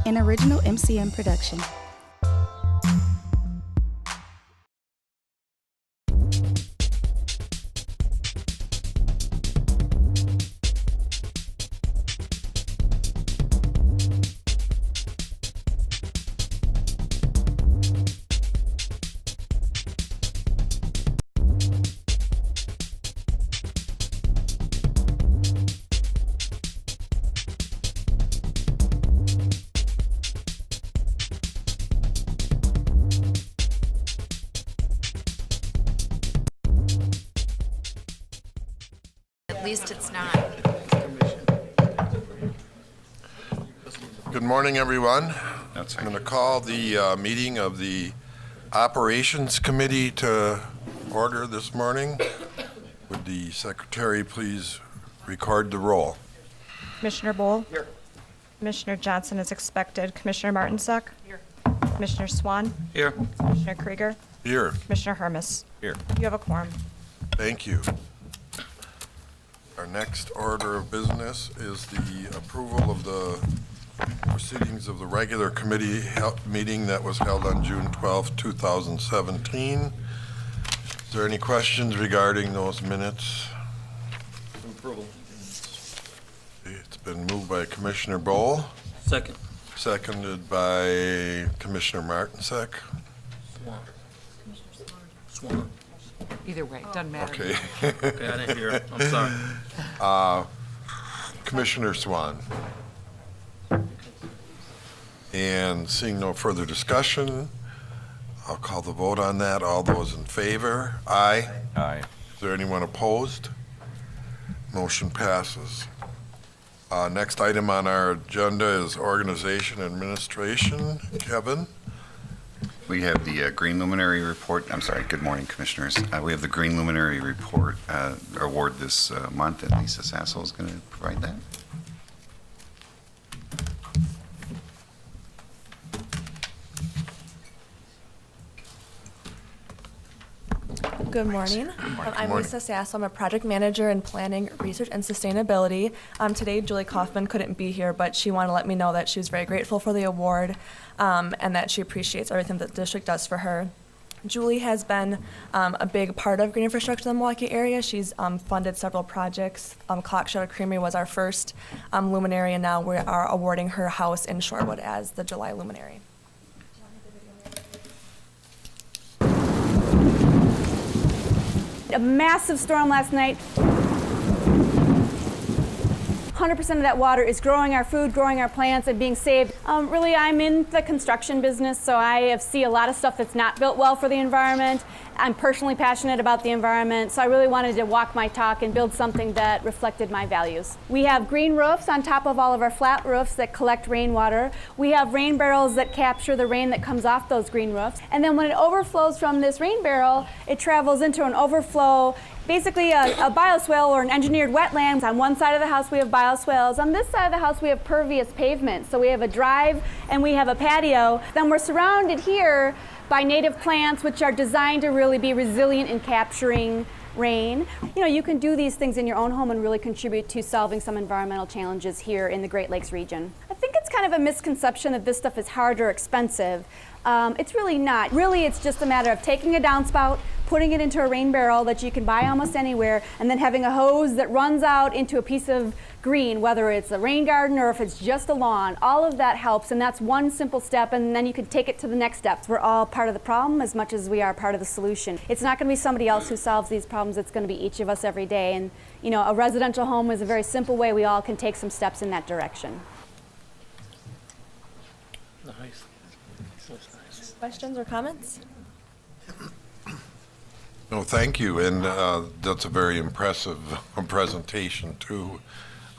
an original MCM production. At least it's not. Good morning, everyone. That's I'm going to call the meeting of the Operations Committee to order this morning. Would the secretary please record the roll? Commissioner Bohl? Here. Commissioner Johnson is expected. Commissioner Martinsek? Here. Commissioner Swan? Here. Commissioner Krieger? Here. Commissioner Hermes? Here. You have a quorum. Thank you. Our next order of business is the approval of the proceedings of the regular committee meeting that was held on June 12, 2017. Is there any questions regarding those minutes? Approval. It's been moved by Commissioner Bohl, Second. seconded by Commissioner Martinsek. Swan. Either way, doesn't matter. Okay. Okay, I didn't hear it. I'm sorry. Commissioner Swan. And seeing no further discussion, I'll call the vote on that. All those in favor? Aye. Aye. Is there anyone opposed? Motion passes. Next item on our agenda is organization and administration. Kevin? We have the Green Luminary Report. I'm sorry, good morning, Commissioners. We have the Green Luminary Report award this month, and Lisa Sasso is going to provide that. Good morning. I'm morning. Lisa Sasso. I'm a project manager in planning, research, and sustainability. Today, Julie Kaufman couldn't be here, but she wanted to let me know that she was very grateful for the award and that she appreciates everything that the district does for her. Julie has been a big part of green infrastructure in the Milwaukee area. She's funded several projects. Clock Shadow Creamery was our first luminary, and now we are awarding her house in Shorewood as the July luminary. A massive storm last night. 100% of that water is growing our food, growing our plants, and being saved. Really, I'm in the construction business, so I see a lot of stuff that's not built well for the environment. I'm personally passionate about the environment, so I really wanted to walk my talk and build something that reflected my values. We have green roofs on top of all of our flat roofs that collect rainwater. We have rain barrels that capture the rain that comes off those green roofs. And then when it overflows from this rain barrel, it travels into an overflow, basically a bioswale or an engineered wetland. On one side of the house we have bioswales. On this side of the house we have pervious pavement. So we have a drive and we have a patio. Then we're surrounded here by native plants which are designed to really be resilient in capturing rain. You know, you can do these things in your own home and really contribute to solving some environmental challenges here in the Great Lakes region. I think it's kind of a misconception that this stuff is hard or expensive. It's really not. Really, it's just a matter of taking a downspout, putting it into a rain barrel that you can buy almost anywhere, and then having a hose that runs out into a piece of green, whether it's a rain garden or if it's just a lawn. All of that helps, and that's one simple step, and then you can take it to the next step. We're all part of the problem as much as we are part of the solution. It's not going to be somebody else who solves these problems. It's going to be each of us every day, and you know, a residential home is a very simple way we all can take some steps in that direction. Nice. Questions or comments? No, thank you, and that's a very impressive presentation too.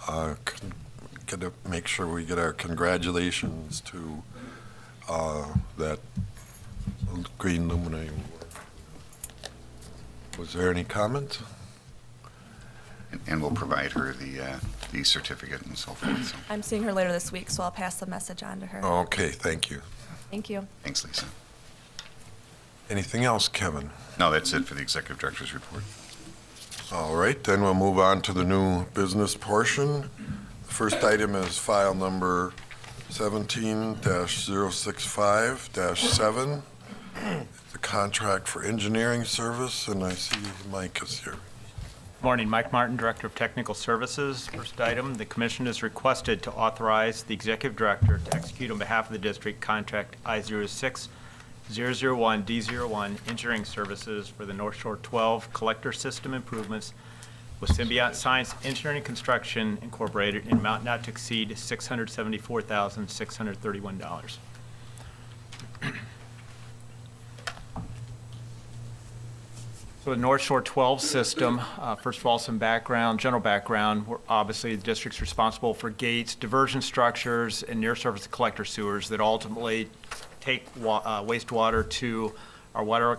Gotta make sure we get our congratulations to that Green Luminary Award. Was there any comments? And we'll provide her the certificate and so forth. So, I'm seeing her later this week, so I'll pass the message on to her. Okay, thank you. Thank you. thanks, Lisa. Anything else, Kevin? No, that's it for the Executive Director's report. All right, then we'll move on to the new business portion. The first item is file number 17-065-7. The contract for engineering service, and I see Mike is here. Morning, Mike Martin, Director of Technical Services. First item, the Commission is requested to authorize the Executive Director to execute on behalf of the district contract I-06-001-D01 engineering services for the North Shore 12 collector system improvements with Symbiont Science Engineering Construction Incorporated in amount not to exceed $674,631. So the North Shore 12 system, first of all, some background, general background. Obviously, the district's responsible for gates, diversion structures, and near-surface collector sewers that ultimately take wastewater to our water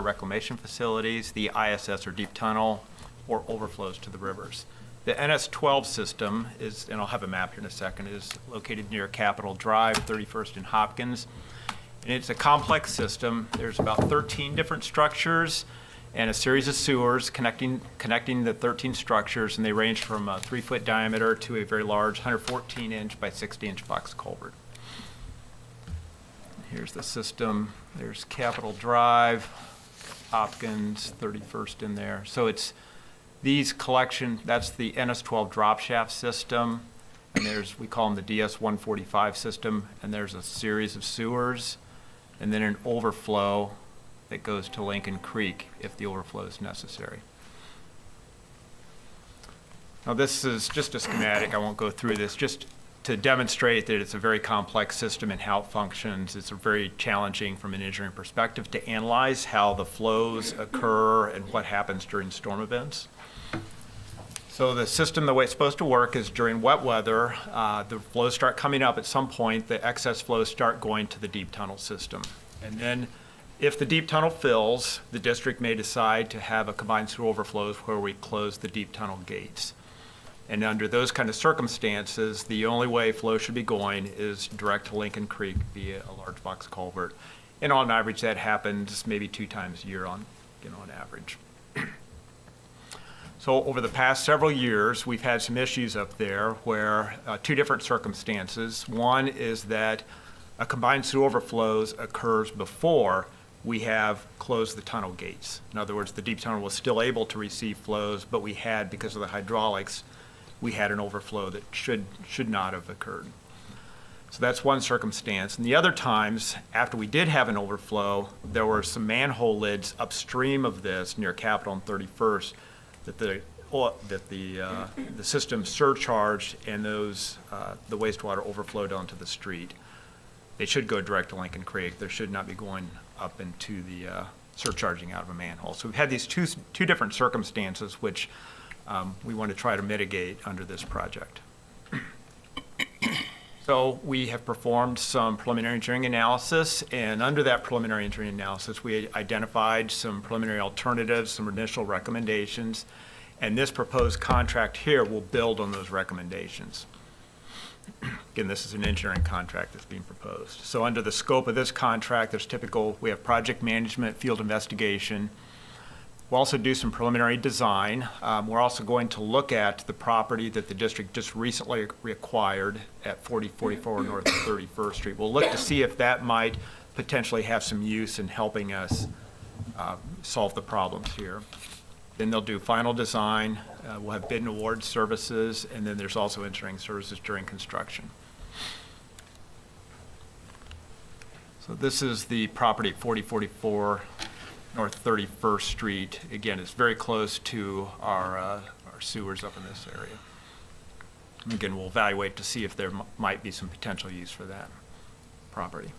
reclamation facilities, the ISS or deep tunnel, or overflows to the rivers. The NS12 system is, and I'll have a map here in a second, is located near Capitol Drive, 31st and Hopkins. And it's a complex system. There's about 13 different structures and a series of sewers connecting the 13 structures, and they range from a 3-foot diameter to a very large 114-inch by 60-inch box culvert. Here's the system. There's Capitol Drive, Hopkins, 31st in there. So it's these collection, that's the NS12 drop shaft system, and there's, we call them the DS-145 system, and there's a series of sewers, and then an overflow that goes to Lincoln Creek if the overflow is necessary. Now this is just a schematic, I won't go through this, just to demonstrate that it's a very complex system and how it functions. It's very challenging from an engineering perspective to analyze how the flows occur and what happens during storm events. So the system, the way it's supposed to work is during wet weather, the flows start coming up at some point, the excess flows start going to the deep tunnel system. And then if the deep tunnel fills, the district may decide to have a combined sewer overflows where we close the deep tunnel gates. And under those kind of circumstances, the only way flow should be going is direct to Lincoln Creek via a large box culvert. And on average, that happens maybe 2 times a year on average. So over the past several years, we've had some issues up there where 2 different circumstances. One is that a combined sewer overflows occurs before we have closed the tunnel gates. In other words, the deep tunnel was still able to receive flows, but we had, because of the hydraulics, we had an overflow that should not have occurred. So that's one circumstance. And the other times, after we did have an overflow, there were some manhole lids upstream of this near Capitol and 31st that the system surcharged and those the wastewater overflowed onto the street. They should go direct to Lincoln Creek. They should not be going up into the surcharging out of a manhole. So we've had these two different circumstances which we want to try to mitigate under this project. So we have performed some preliminary engineering analysis, and under that preliminary engineering analysis, we identified some preliminary alternatives, some initial recommendations, and this proposed contract here will build on those recommendations. Again, this is an engineering contract that's being proposed. So under the scope of this contract, there's we have project management, field investigation. We'll also do some preliminary design. We're also going to look at the property that the district just recently acquired at 4044 North 31st Street. We'll look to see if that might potentially have some use in helping us solve the problems here. Then they'll do final design. We'll have bid and award services, and then there's also engineering services during construction. So this is the property at 4044 North 31st Street. Again, it's very close to our sewers up in this area. And again, we'll evaluate to see if there might be some potential use for that property.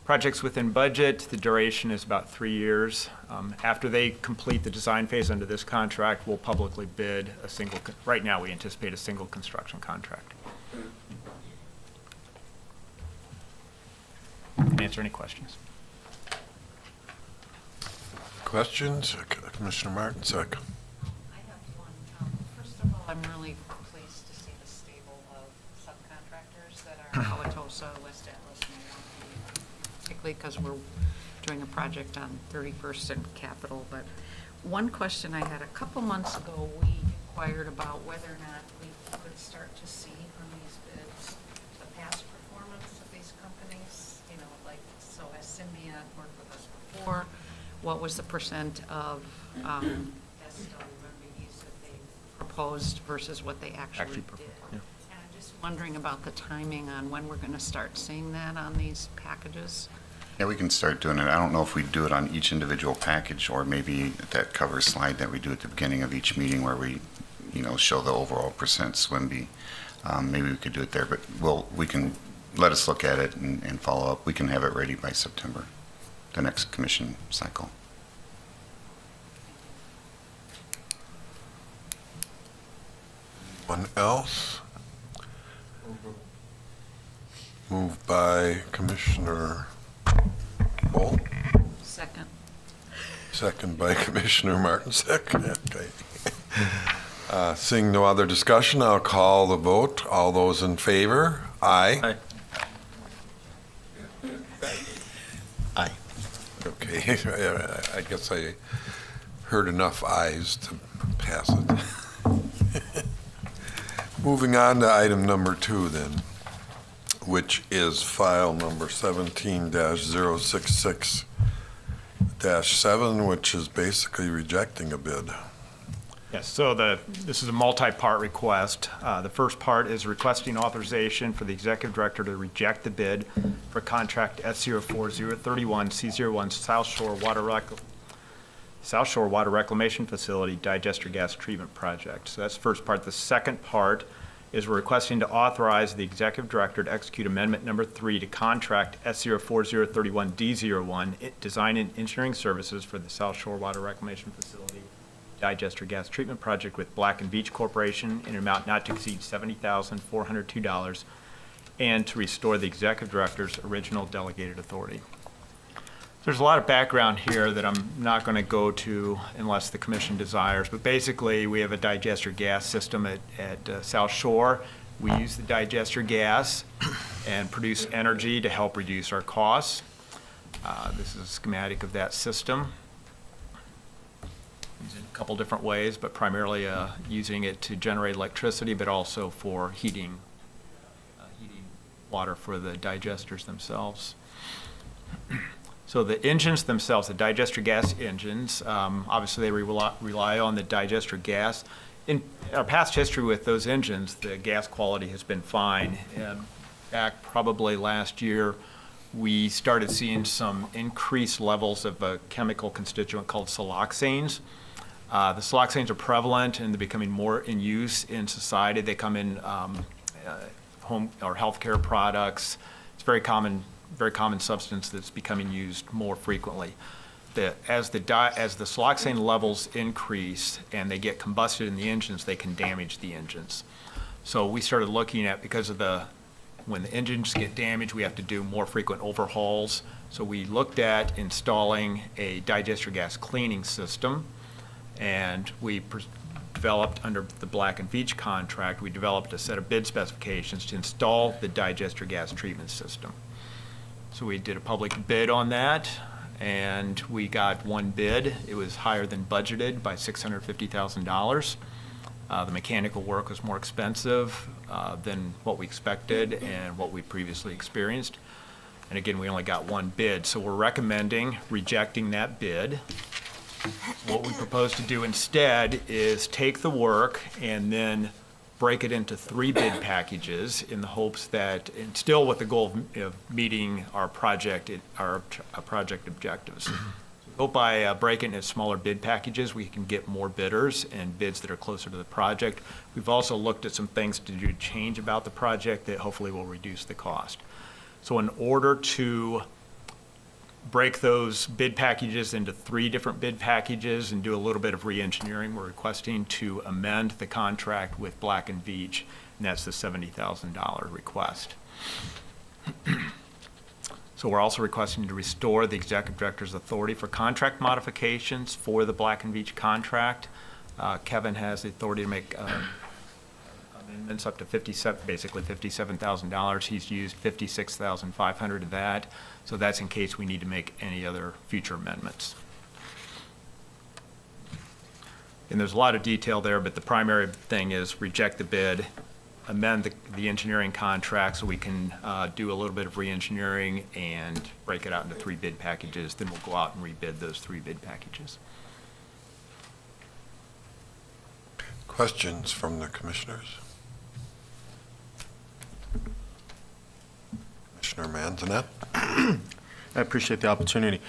Projects within budget, the duration is about 3 years. After they complete the design phase under this contract, we'll publicly bid right now we anticipate a single construction contract. Can answer any questions. Questions? Commissioner Martinsek. I have one. First of all, I'm really pleased to see the stable of subcontractors that are Wauwatosa, West Atlas, Milwaukee, particularly because we're doing a project on 31st and Capitol. But one question I had, a couple months ago, we inquired about whether or not we could could start to see on these bids the past performance of these companies? You know, like, so has Symbiont worked with us before? What was the percent of SW remedies that they proposed versus what they actually did? yeah. And I'm just wondering about the timing on when we're going to start seeing that on these packages. Yeah, we can start doing it. I don't know if we do it on each individual package or maybe that cover slide that we do at the beginning of each meeting where we, show the overall percent SWMB. Maybe we could do it there, but we can, let us look at it and follow up. We can have it ready by September, the next commission cycle. Anyone else? Moved by Commissioner Bull, Second. second by Commissioner Martinsek. Okay. Seeing no other discussion, I'll call the vote. All those in favor? Aye. Aye. Okay, I guess I heard enough ayes to pass it. Moving on to item number 2 then, which is file number 17-066-7, which is basically rejecting a bid. Yes, so this is a multi-part request. The first part is requesting authorization for the executive director to reject the bid for contract S04031 C01 South Shore Water Reclamation Facility Digester Gas Treatment Project. So that's the first part. The second part is we're requesting to authorize the executive director to execute amendment number 3 to contract S04031 D01 design and engineering services for the South Shore Water Reclamation Facility Digester Gas Treatment Project with Black and Veatch Corporation in an amount not to exceed $70,402 and to restore the executive director's original delegated authority. There's a lot of background here that I'm not going to go to unless the commission desires, but basically we have a digester gas system at South Shore. We use the digester gas and produce energy to help reduce our costs. This is a schematic of that system. Using it a couple different ways, but primarily using it to generate electricity, but also for heating water for the digesters themselves. So the engines themselves, the digester gas engines, obviously they rely on the digester gas. In our past history with those engines, the gas quality has been fine. And back probably last year, we started seeing some increased levels of a chemical constituent called siloxanes. The siloxanes are prevalent and they're becoming more in use in society. They come in home or healthcare products. It's very common substance that's becoming used more frequently. As the siloxane levels increase and they get combusted in the engines, they can damage the engines. So we started looking at, because of when the engines get damaged, we have to do more frequent overhauls. So we looked at installing a digester gas cleaning system, and we developed, under the Black and Veatch contract, we developed a set of bid specifications to install the digester gas treatment system. So we did a public bid on that, and we got one bid. It was higher than budgeted by $650,000. The mechanical work was more expensive than what we expected and what we previously experienced. And again, we only got one bid, so we're recommending rejecting that bid. What we propose to do instead is take the work and then break it into 3 bid packages in the hopes that, and still with the goal of meeting our project objectives. Go by breaking it into smaller bid packages, we can get more bidders and bids that are closer to the project. We've also looked at some things to do change about the project that hopefully will reduce the cost. So in order to break those bid packages into 3 different bid packages and do a little bit of re-engineering, we're requesting to amend the contract with Black and Veatch, and that's the $70,000 request. So we're also requesting to restore the executive director's authority for contract modifications for the Black and Veatch contract. Kevin has the authority to make amendments up to basically $57,000. He's used $56,500 of that. So that's in case we need to make any other future amendments. And there's a lot of detail there, but the primary thing is reject the bid amend the engineering contract so we can do a little bit of re-engineering and break it out into 3 bid packages. Then we'll go out and rebid those 3 bid packages. Questions from the commissioners? Commissioner Manzanet? I appreciate the opportunity.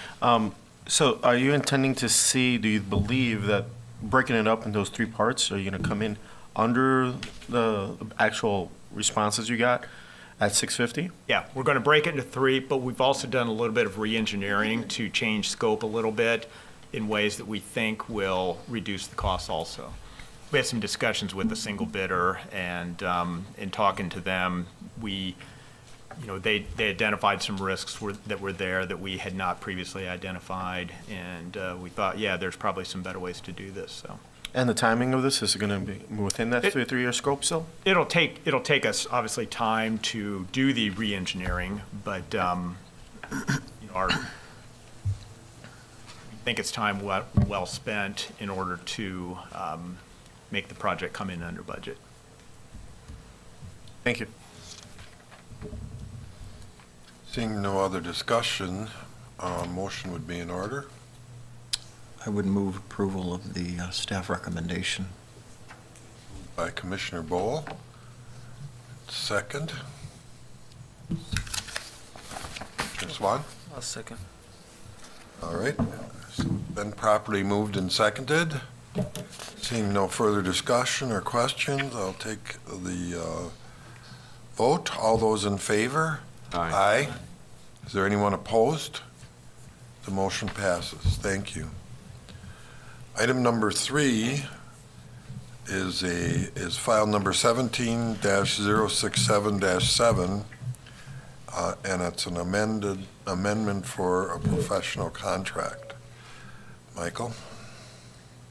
So are you intending to see, do you believe that breaking it up in those 3 parts, are you going to come in under the actual responses you got at 650? Yeah, we're going to break it into 3, but we've also done a little bit of re-engineering to change scope a little bit in ways that we think will reduce the costs also. We had some discussions with the single bidder, and in talking to them, they identified some risks that were there that we had not previously identified, and we thought, yeah, there's probably some better ways to do this. So. And the timing of this, is it going to be within that 3-year scope still? It'll take us obviously time to do the re-engineering, but we think it's time well spent in order to make the project come in under budget. Thank you. Seeing no other discussion, motion would be in order. I would move approval of the staff recommendation. By Commissioner Bowl. Second. Commissioner Swan? I'll second. All right. Been properly moved and seconded. Seeing no further discussion or questions, I'll take the vote. All those in favor? Aye. Is there anyone opposed? The motion passes. Thank you. Item number 3 is file number 17-067-7, and it's an amendment for a professional contract. Michael?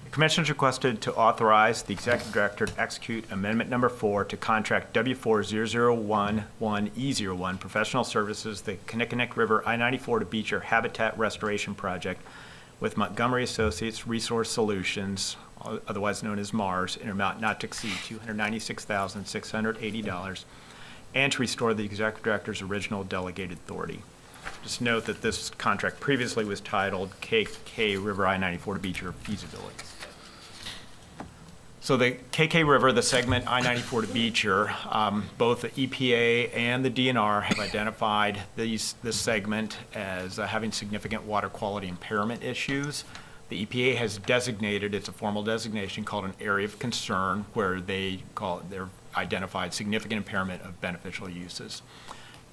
The Commissioners requested to authorize the Executive Director to execute Amendment Number 4 to contract W40011E01 Professional Services, the Kinnickinnic River I-94 to Beecher Habitat Restoration Project with Montgomery Associates Resource Solutions, otherwise known as MARS, in an amount not to exceed $296,680, and to restore the Executive Director's original delegated authority. Just note that this contract previously was titled KK River I-94 to Beecher Feasibility. So the KK River, the segment I-94 to Beecher, both the EPA and the DNR have identified this segment as having significant water quality impairment issues. The EPA has designated, it's a formal designation called an area of concern, where they've identified significant impairment of beneficial uses.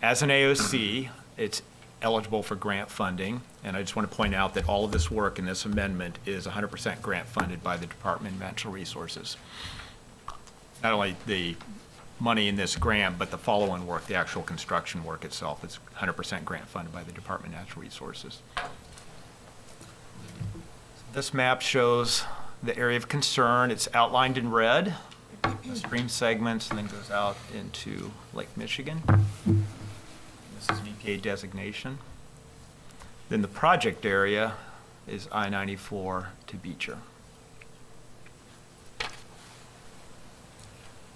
As an AOC, it's eligible for grant funding, and I just want to point out that all of this work in this amendment is 100% grant funded by the Department of Natural Resources. Not only the money in this grant, but the follow-on work, the actual construction work itself, is 100% grant funded by the Department of Natural Resources. This map shows the area of concern. It's outlined in red, the stream segments, and then goes out into Lake Michigan. This is an EPA designation. Then the project area is I-94 to Beecher.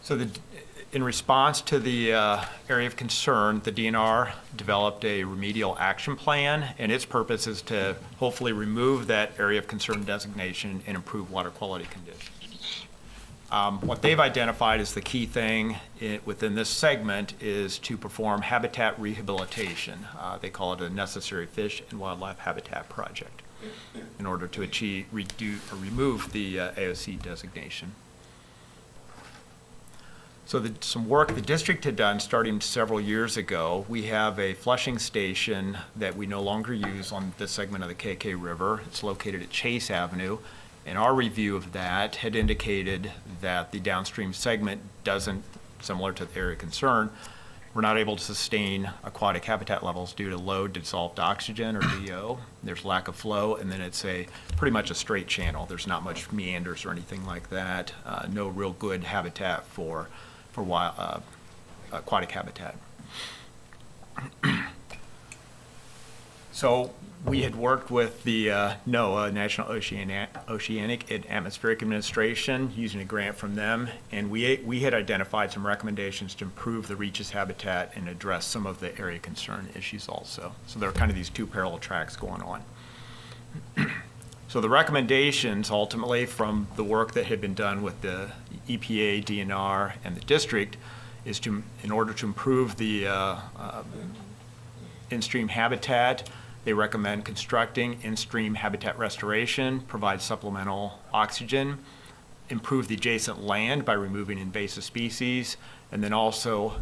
So in response to the area of concern, the DNR developed a remedial action plan, and its purpose is to hopefully remove that area of concern designation and improve water quality conditions. What they've identified as the key thing within this segment is to perform habitat rehabilitation. They call it a necessary fish and wildlife habitat project in order to remove the AOC designation. So some work the district had done starting several years ago. We have a flushing station that we no longer use on this segment of the KK River. It's located at Chase Avenue. And our review of that had indicated that the downstream segment doesn't, similar to the area of concern, we're not able to sustain aquatic habitat levels due to low dissolved oxygen, or DO. There's lack of flow, and then it's pretty much a straight channel. There's not much meanders or anything like that. No real good habitat for wild, aquatic habitat. So we had worked with the NOAA, National Oceanic and Atmospheric Administration, using a grant from them, and we had identified some recommendations to improve the Reach's habitat and address some of the area concern issues also. So there are kind of these two parallel tracks going on. So the recommendations ultimately from the work that had been done with the EPA, DNR, and the district is to, in order to improve the in-stream habitat, they recommend constructing in-stream habitat restoration, provide supplemental oxygen, improve the adjacent land by removing invasive species, and then also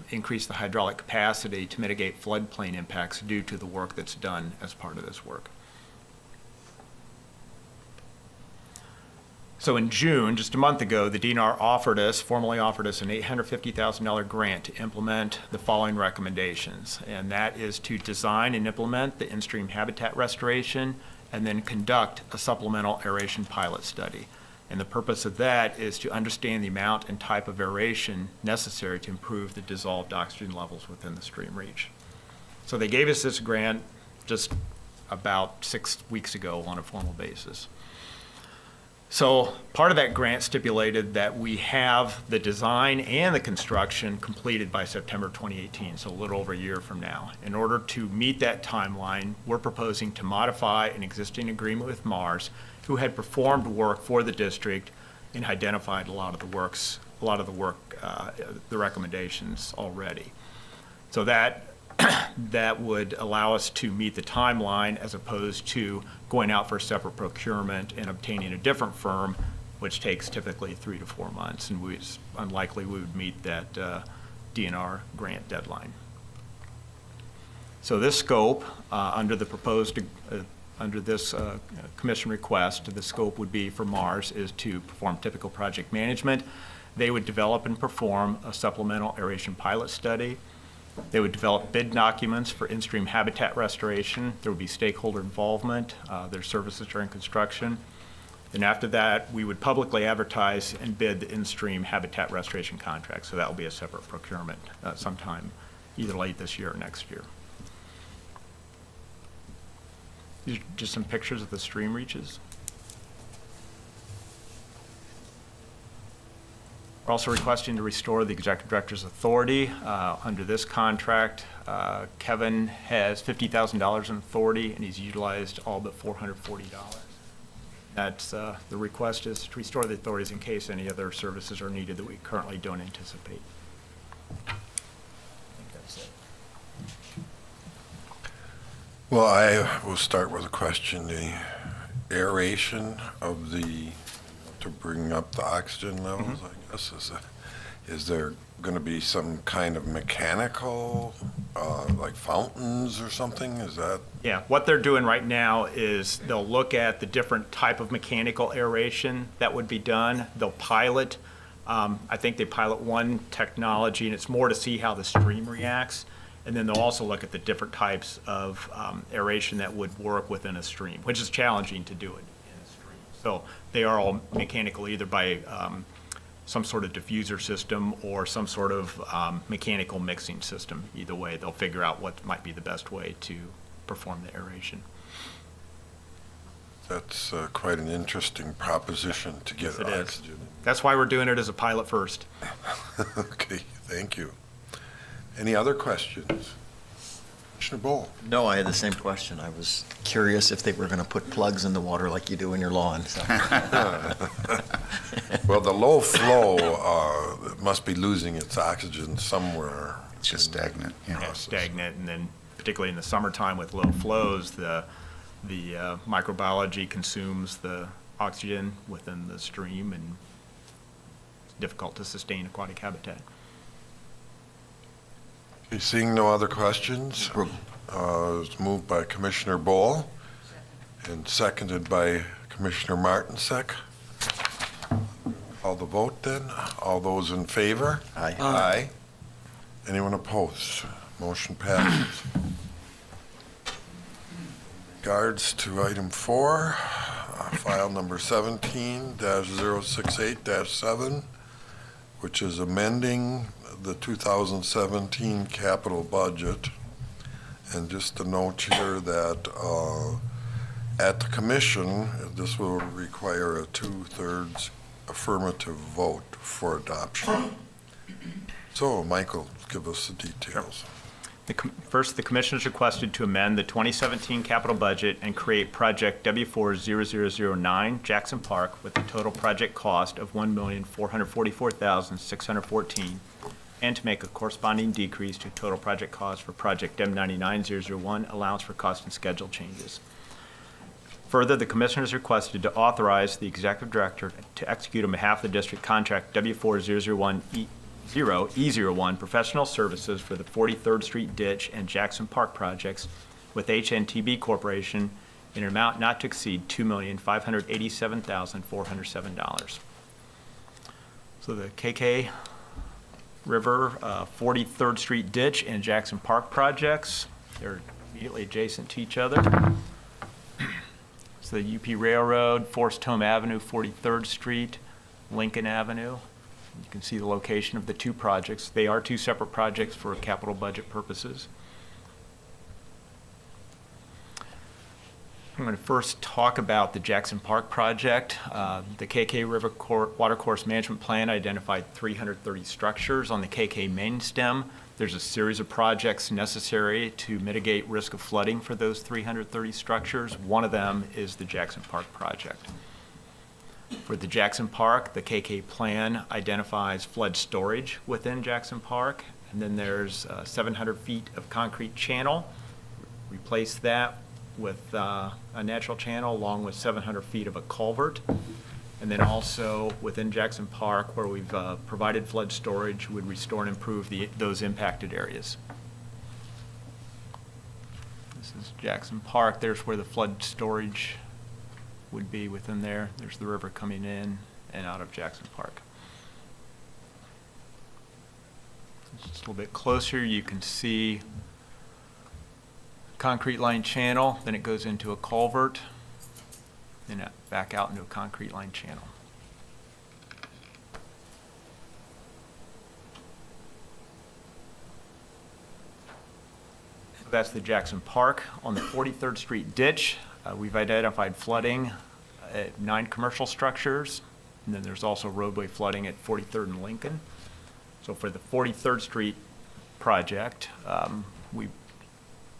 increase the hydraulic capacity to mitigate floodplain impacts due to the work that's done as part of this work. So in June, just a month ago, the DNR formally offered us an $850,000 grant to implement the following recommendations. And that is to design and implement the in-stream habitat restoration and then conduct a supplemental aeration pilot study. And the purpose of that is to understand the amount and type of aeration necessary to improve the dissolved oxygen levels within the stream reach. So they gave us this grant just about 6 weeks ago on a formal basis. So part of that grant stipulated that we have the design and the construction completed by September 2018, so a little over a year from now. In order to meet that timeline, we're proposing to modify an existing agreement with MARS, who had performed work for the district and identified a lot of the recommendations already. So that would allow us to meet the timeline as opposed to going out for a separate procurement and obtaining a different firm, which takes typically 3 to 4 months, and it's unlikely we would meet that DNR grant deadline. So this scope, under this commission request, the scope would be for MARS is to perform typical project management. They would develop and perform a supplemental aeration pilot study. They would develop bid documents for in-stream habitat restoration. There would be stakeholder involvement, their services during construction. And after that, we would publicly advertise and bid the in-stream habitat restoration contract. So that will be a separate procurement sometime either late this year or next year. These are just some pictures of the stream reaches. We're also requesting to restore the executive director's authority. Under this contract, Kevin has $50,000 in authority, and he's utilized all but $440. That's the request is to restore the authorities in case any other services are needed that we currently don't anticipate. I think that's it. Well, I will start with a question. The aeration of to bring up the oxygen levels, I guess, is there going to be some kind of mechanical, like fountains or something? Is that? Yeah, what they're doing right now is they'll look at the different type of mechanical aeration that would be done. They'll pilot, I think they pilot one technology, and it's more to see how the stream reacts. And then they'll also look at the different types of aeration that would work within a stream, which is challenging to do it in a stream. So they are all mechanical, either by some sort of diffuser system or some sort of mechanical mixing system. Either way, they'll figure out what might be the best way to perform the aeration. That's quite an interesting proposition to get Yes, it oxygen. is. That's why we're doing it as a pilot first. Okay, thank you. Any other questions? Commissioner Bowl? No, I had the same question. I was curious if they were going to put plugs in the water like you do in your lawn. So. Well, the low flow must be losing its oxygen somewhere. It's just stagnant. Yeah. Yeah, stagnant, and then particularly in the summertime with low flows, the microbiology consumes the oxygen within the stream, and it's difficult to sustain aquatic habitat. Okay, seeing no other questions, it's moved by Commissioner Bowl and seconded by Commissioner Martinsek. Call the vote then. All those in favor? Aye. Aye. Anyone opposed? Motion passes. Regards to item 4, file number 17-068-7, which is amending the 2017 capital budget And just a note here that at the commission, this will require a 2/3 affirmative vote for adoption. So, Michael, give us the details. First, the commission is requested to amend the 2017 capital budget and create project W40009 Jackson Park with a total project cost of $1,444,614, and to make a corresponding decrease to total project cost for project M99001 allowance for cost and schedule changes. Further, the commission is requested to authorize the executive director to execute on behalf of the district contract W40010E01 professional services for the 43rd Street Ditch and Jackson Park projects with HNTB Corporation in an amount not to exceed $2,587,407. So the KK River 43rd Street Ditch and Jackson Park projects, they're immediately adjacent to each other. So the UP Railroad, Forest Home Avenue, 43rd Street, Lincoln Avenue. You can see the location of the two projects. They are two separate projects for capital budget purposes. I'm going to first talk about the Jackson Park project. The KK River Watercourse Management Plan identified 330 structures on the KK main stem. There's a series of projects necessary to mitigate risk of flooding for those 330 structures. One of them is the Jackson Park project. For the Jackson Park, the KK plan identifies flood storage within Jackson Park, and then there's 700 feet of concrete channel. Replace that with a natural channel along with 700 feet of a culvert. And then also within Jackson Park, where we've provided flood storage, would restore and improve those impacted areas. This is Jackson Park. There's where the flood storage would be within there. There's the river coming in and out of Jackson Park. Just a little bit closer, you can see concrete line channel, then it goes into a culvert, then back out into a concrete line channel. So that's the Jackson Park. On the 43rd Street ditch, we've identified flooding at 9 commercial structures, and then there's also roadway flooding at 43rd and Lincoln. So for the 43rd Street project, we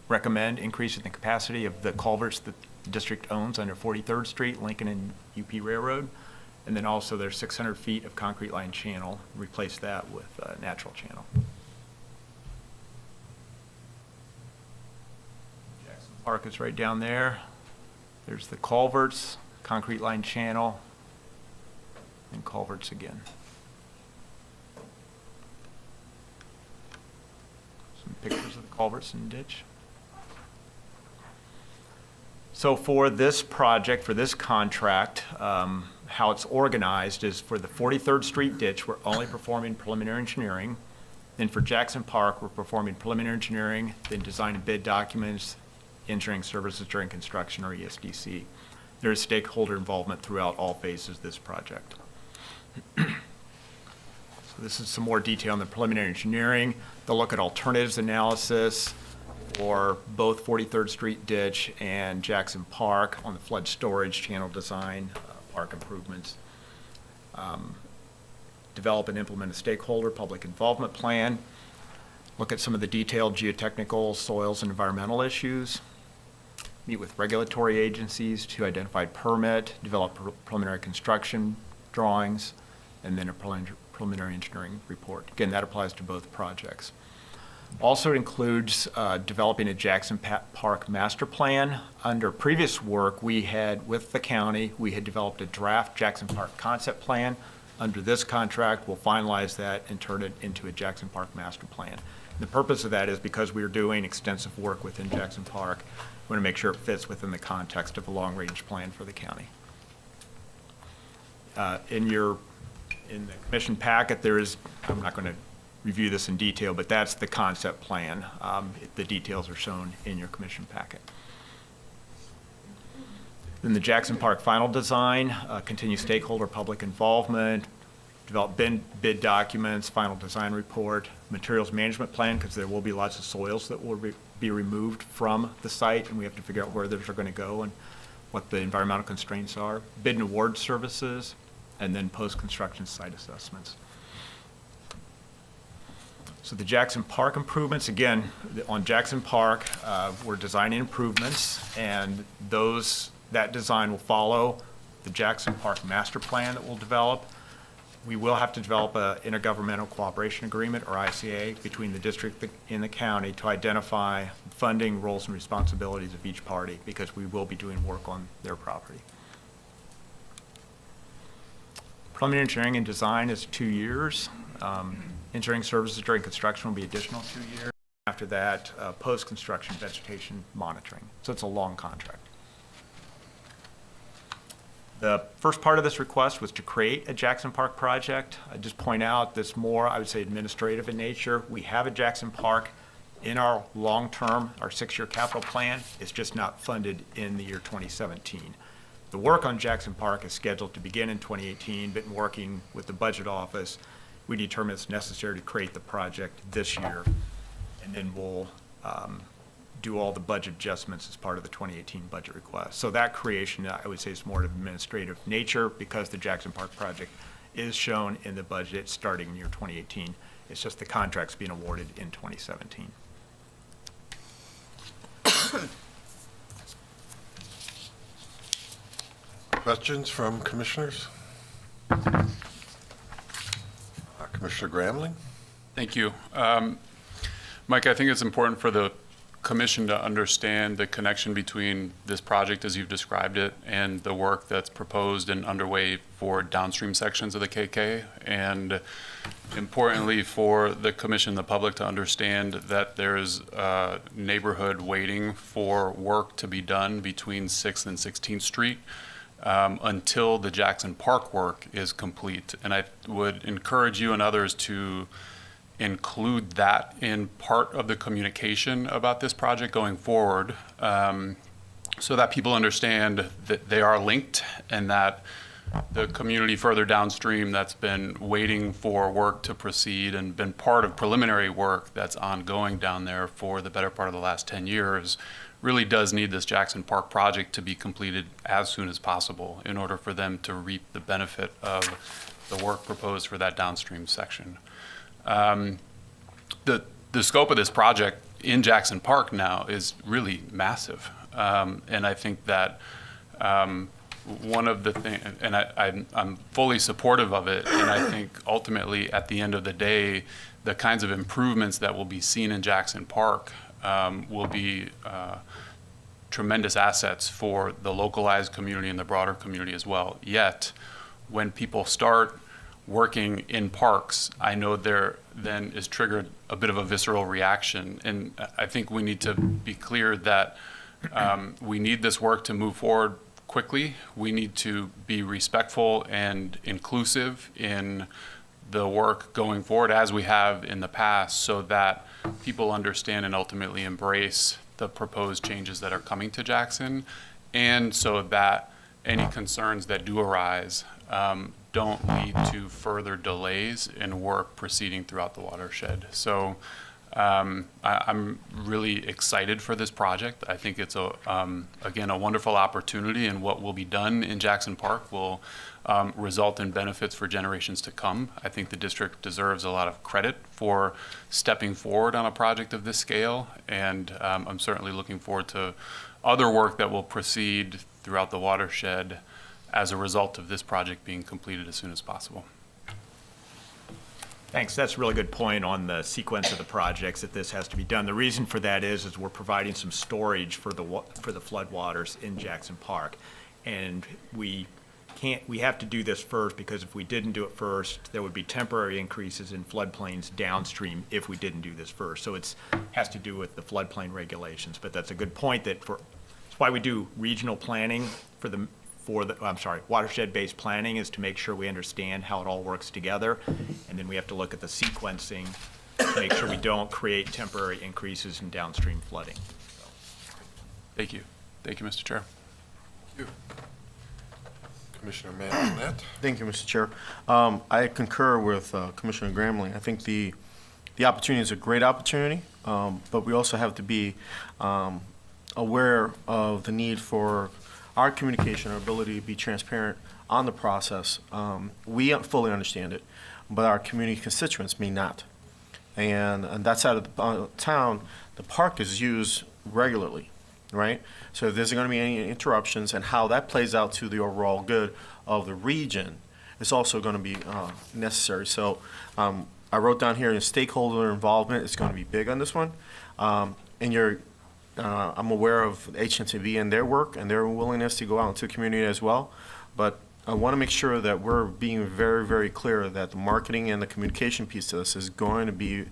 recommend increasing the capacity of the culverts that the district owns under 43rd Street, Lincoln and UP Railroad. And then also there's 600 feet of concrete line channel. Replace that with a natural channel. Jackson Park is right down there. There's the culverts, concrete line channel, and culverts again. Some pictures of the culverts and ditch. So for this project, for this contract, how it's organized is for the 43rd Street ditch, we're only performing preliminary engineering. Then for Jackson Park, we're performing preliminary engineering, then design and bid documents, engineering services during construction, or ESDC. There is stakeholder involvement throughout all phases of this project. So this is some more detail on the preliminary engineering. They'll look at alternatives analysis for both 43rd Street ditch and Jackson Park on the flood storage, channel design, park improvements. Develop and implement a stakeholder public involvement plan. Look at some of the detailed geotechnical, soils, and environmental issues. Meet with regulatory agencies to identify permit, develop preliminary construction drawings, and then a preliminary engineering report. Again, that applies to both projects. Also includes developing a Jackson Park master plan. Under previous work we had with the county, we had developed a draft Jackson Park concept plan. Under this contract, we'll finalize that and turn it into a Jackson Park master plan. And the purpose of that is because we're doing extensive work within Jackson Park. We want to make sure it fits within the context of a long-range plan for the county. In the commission packet, there is, I'm not going to review this in detail, but that's the concept plan. The details are shown in your commission packet. Then the Jackson Park final design, continue stakeholder public involvement, develop bid documents, final design report, materials management plan, because there will be lots of soils that will be be removed from the site, and we have to figure out where those are going to go and what the environmental constraints are, bid and award services, and then post-construction site assessments. So the Jackson Park improvements, again, on Jackson Park, we're designing improvements, and that design will follow the Jackson Park master plan that we'll develop. We will have to develop an intergovernmental cooperation agreement, or ICA, between the district and the county to identify funding, roles, and responsibilities of each party, because we will be doing work on their property. Preliminary engineering and design is 2 years. Engineering services during construction will be additional 2 years. After that, post-construction vegetation monitoring. So it's a long contract. The first part of this request was to create a Jackson Park project. I just point out this more, I would say, administrative in nature. We have a Jackson Park in our long-term, our 6-year capital plan. It's just not funded in the year 2017. The work on Jackson Park is scheduled to begin in 2018, but in working with the budget office, we determined it's necessary to create the project this year, and then we'll do all the budget adjustments as part of the 2018 budget request. So that creation, I would say, is more of administrative nature because the Jackson Park project is shown in the budget starting in year 2018. It's just the contract's being awarded in 2017. Questions from commissioners? Commissioner Gramling? Thank you. Mike, I think it's important for the commission to understand the connection between this project as you've described it and the work that's proposed and underway for downstream sections of the KK, and importantly for the commission and the public to understand that there's a neighborhood waiting for work to be done between 6th and 16th Street until the Jackson Park work is complete. And I would encourage you and others to include that in part of the communication about this project going forward, so that people understand that they are linked and that the community further downstream that's been waiting for work to proceed and been part of preliminary work that's ongoing down there for the better part of the last 10 years really does need this Jackson Park project to be completed as soon as possible in order for them to reap the benefit of the work proposed for that downstream section. The scope of this project in Jackson Park now is really massive. And I think that one of the things, and I'm fully supportive of it, and I think ultimately at the end of the day, the kinds of improvements that will be seen in Jackson Park will be tremendous assets for the localized community and the broader community as well. Yet, when people start working in parks, I know there then is triggered a bit of a visceral reaction. And I think we need to be clear that we need this work to move forward quickly. We need to be respectful and inclusive in the work going forward as we have in the past, so that people understand and ultimately embrace the proposed changes that are coming to Jackson, and so that any concerns that do arise don't lead to further delays in work proceeding throughout the watershed. So I'm really excited for this project. I think it's, again, a wonderful opportunity, and what will be done in Jackson Park will result in benefits for generations to come. I think the district deserves a lot of credit for stepping forward on a project of this scale, and I'm certainly looking forward to other work that will proceed throughout the watershed as a result of this project being completed as soon as possible. Thanks. That's a really good point on the sequence of the projects that this has to be done. The reason for that is we're providing some storage for the floodwaters in Jackson Park, and we have to do this first, because if we didn't do it first, there would be temporary increases in floodplains downstream if we didn't do this first. So it has to do with the floodplain regulations. But that's a good point. That's why we do regional planning watershed-based planning, is to make sure we understand how it all works together. And then we have to look at the sequencing to make sure we don't create temporary increases in downstream flooding. Thank you. Thank you, Mr. Chair. Thank you. Commissioner Manette. Thank you, Mr. Chair. I concur with Commissioner Gramling. I think the opportunity is a great opportunity. but we also have to be aware of the need for our communication, our ability to be transparent on the process. We fully understand it, but our community constituents may not. And that side of the town, the park is used regularly, right? So if there's going to be any interruptions and how that plays out to the overall good of the region, it's also going to be necessary. So I wrote down here, stakeholder involvement is going to be big on this one. And I'm aware of HNTV and their work and their willingness to go out into the community as well. But I want to make sure that we're being very, very clear that the marketing and the communication piece of this is going to be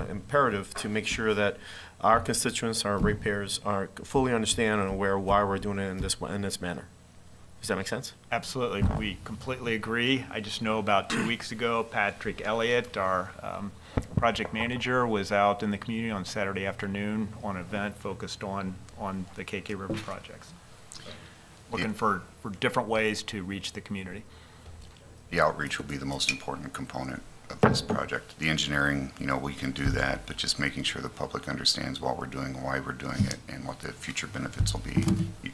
imperative to make sure that our constituents, our ratepayers, are fully understand and aware why we're doing it in this manner. Does that make sense? Absolutely. We completely agree. I just know about 2 weeks ago, Patrick Elliott, our project manager, was out in the community on Saturday afternoon on an event focused on the KK River projects. Looking for different ways to reach the community. The outreach will be the most important component of this project. The engineering, we can do that, but just making sure the public understands what we're doing, why we're doing it, and what the future benefits will be.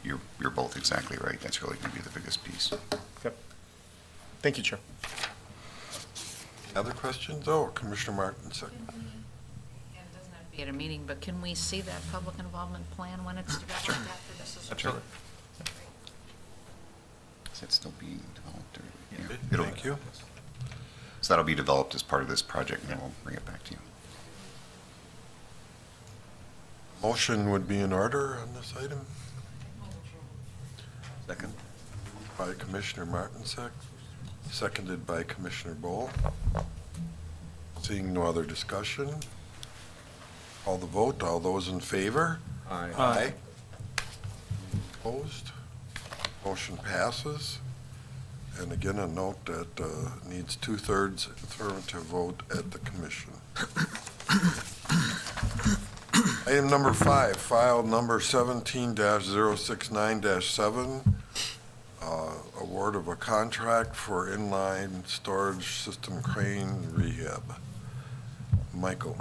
You're both exactly right. That's really going to be the biggest piece. Okay. Thank you, Chair. Other questions? Oh, Commissioner Martin, second. And it doesn't have to be at a meeting, but can we see that public involvement plan when it's developed after this is? Absolutely. Is it still being developed? Okay, thank you. So that'll be developed as part of this project, and then we'll bring it back to you. Motion would be in order on this item. Second. By Commissioner Martinsek, seconded by Commissioner Bowl. Seeing no other discussion, call the vote. All those in favor? Aye. Aye. Opposed? Motion passes. And again, a note that needs 2/3 affirmative vote at the commission. Item number 5, file number 17-069-7, award of a contract for inline storage system crane rehab. Michael.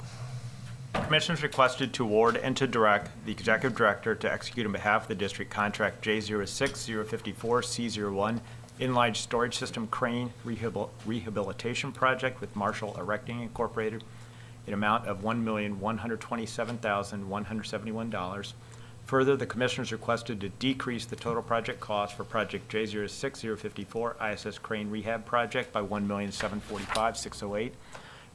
Commissioners requested to award and to direct the executive director to execute on behalf of the district contract J06054C01 inline storage system crane rehabilitation project with Marshall Erecting Incorporated in amount of $1,127,171. Further, the commissioners requested to decrease the total project cost for project J06054 ISS crane rehab project by $1,745,608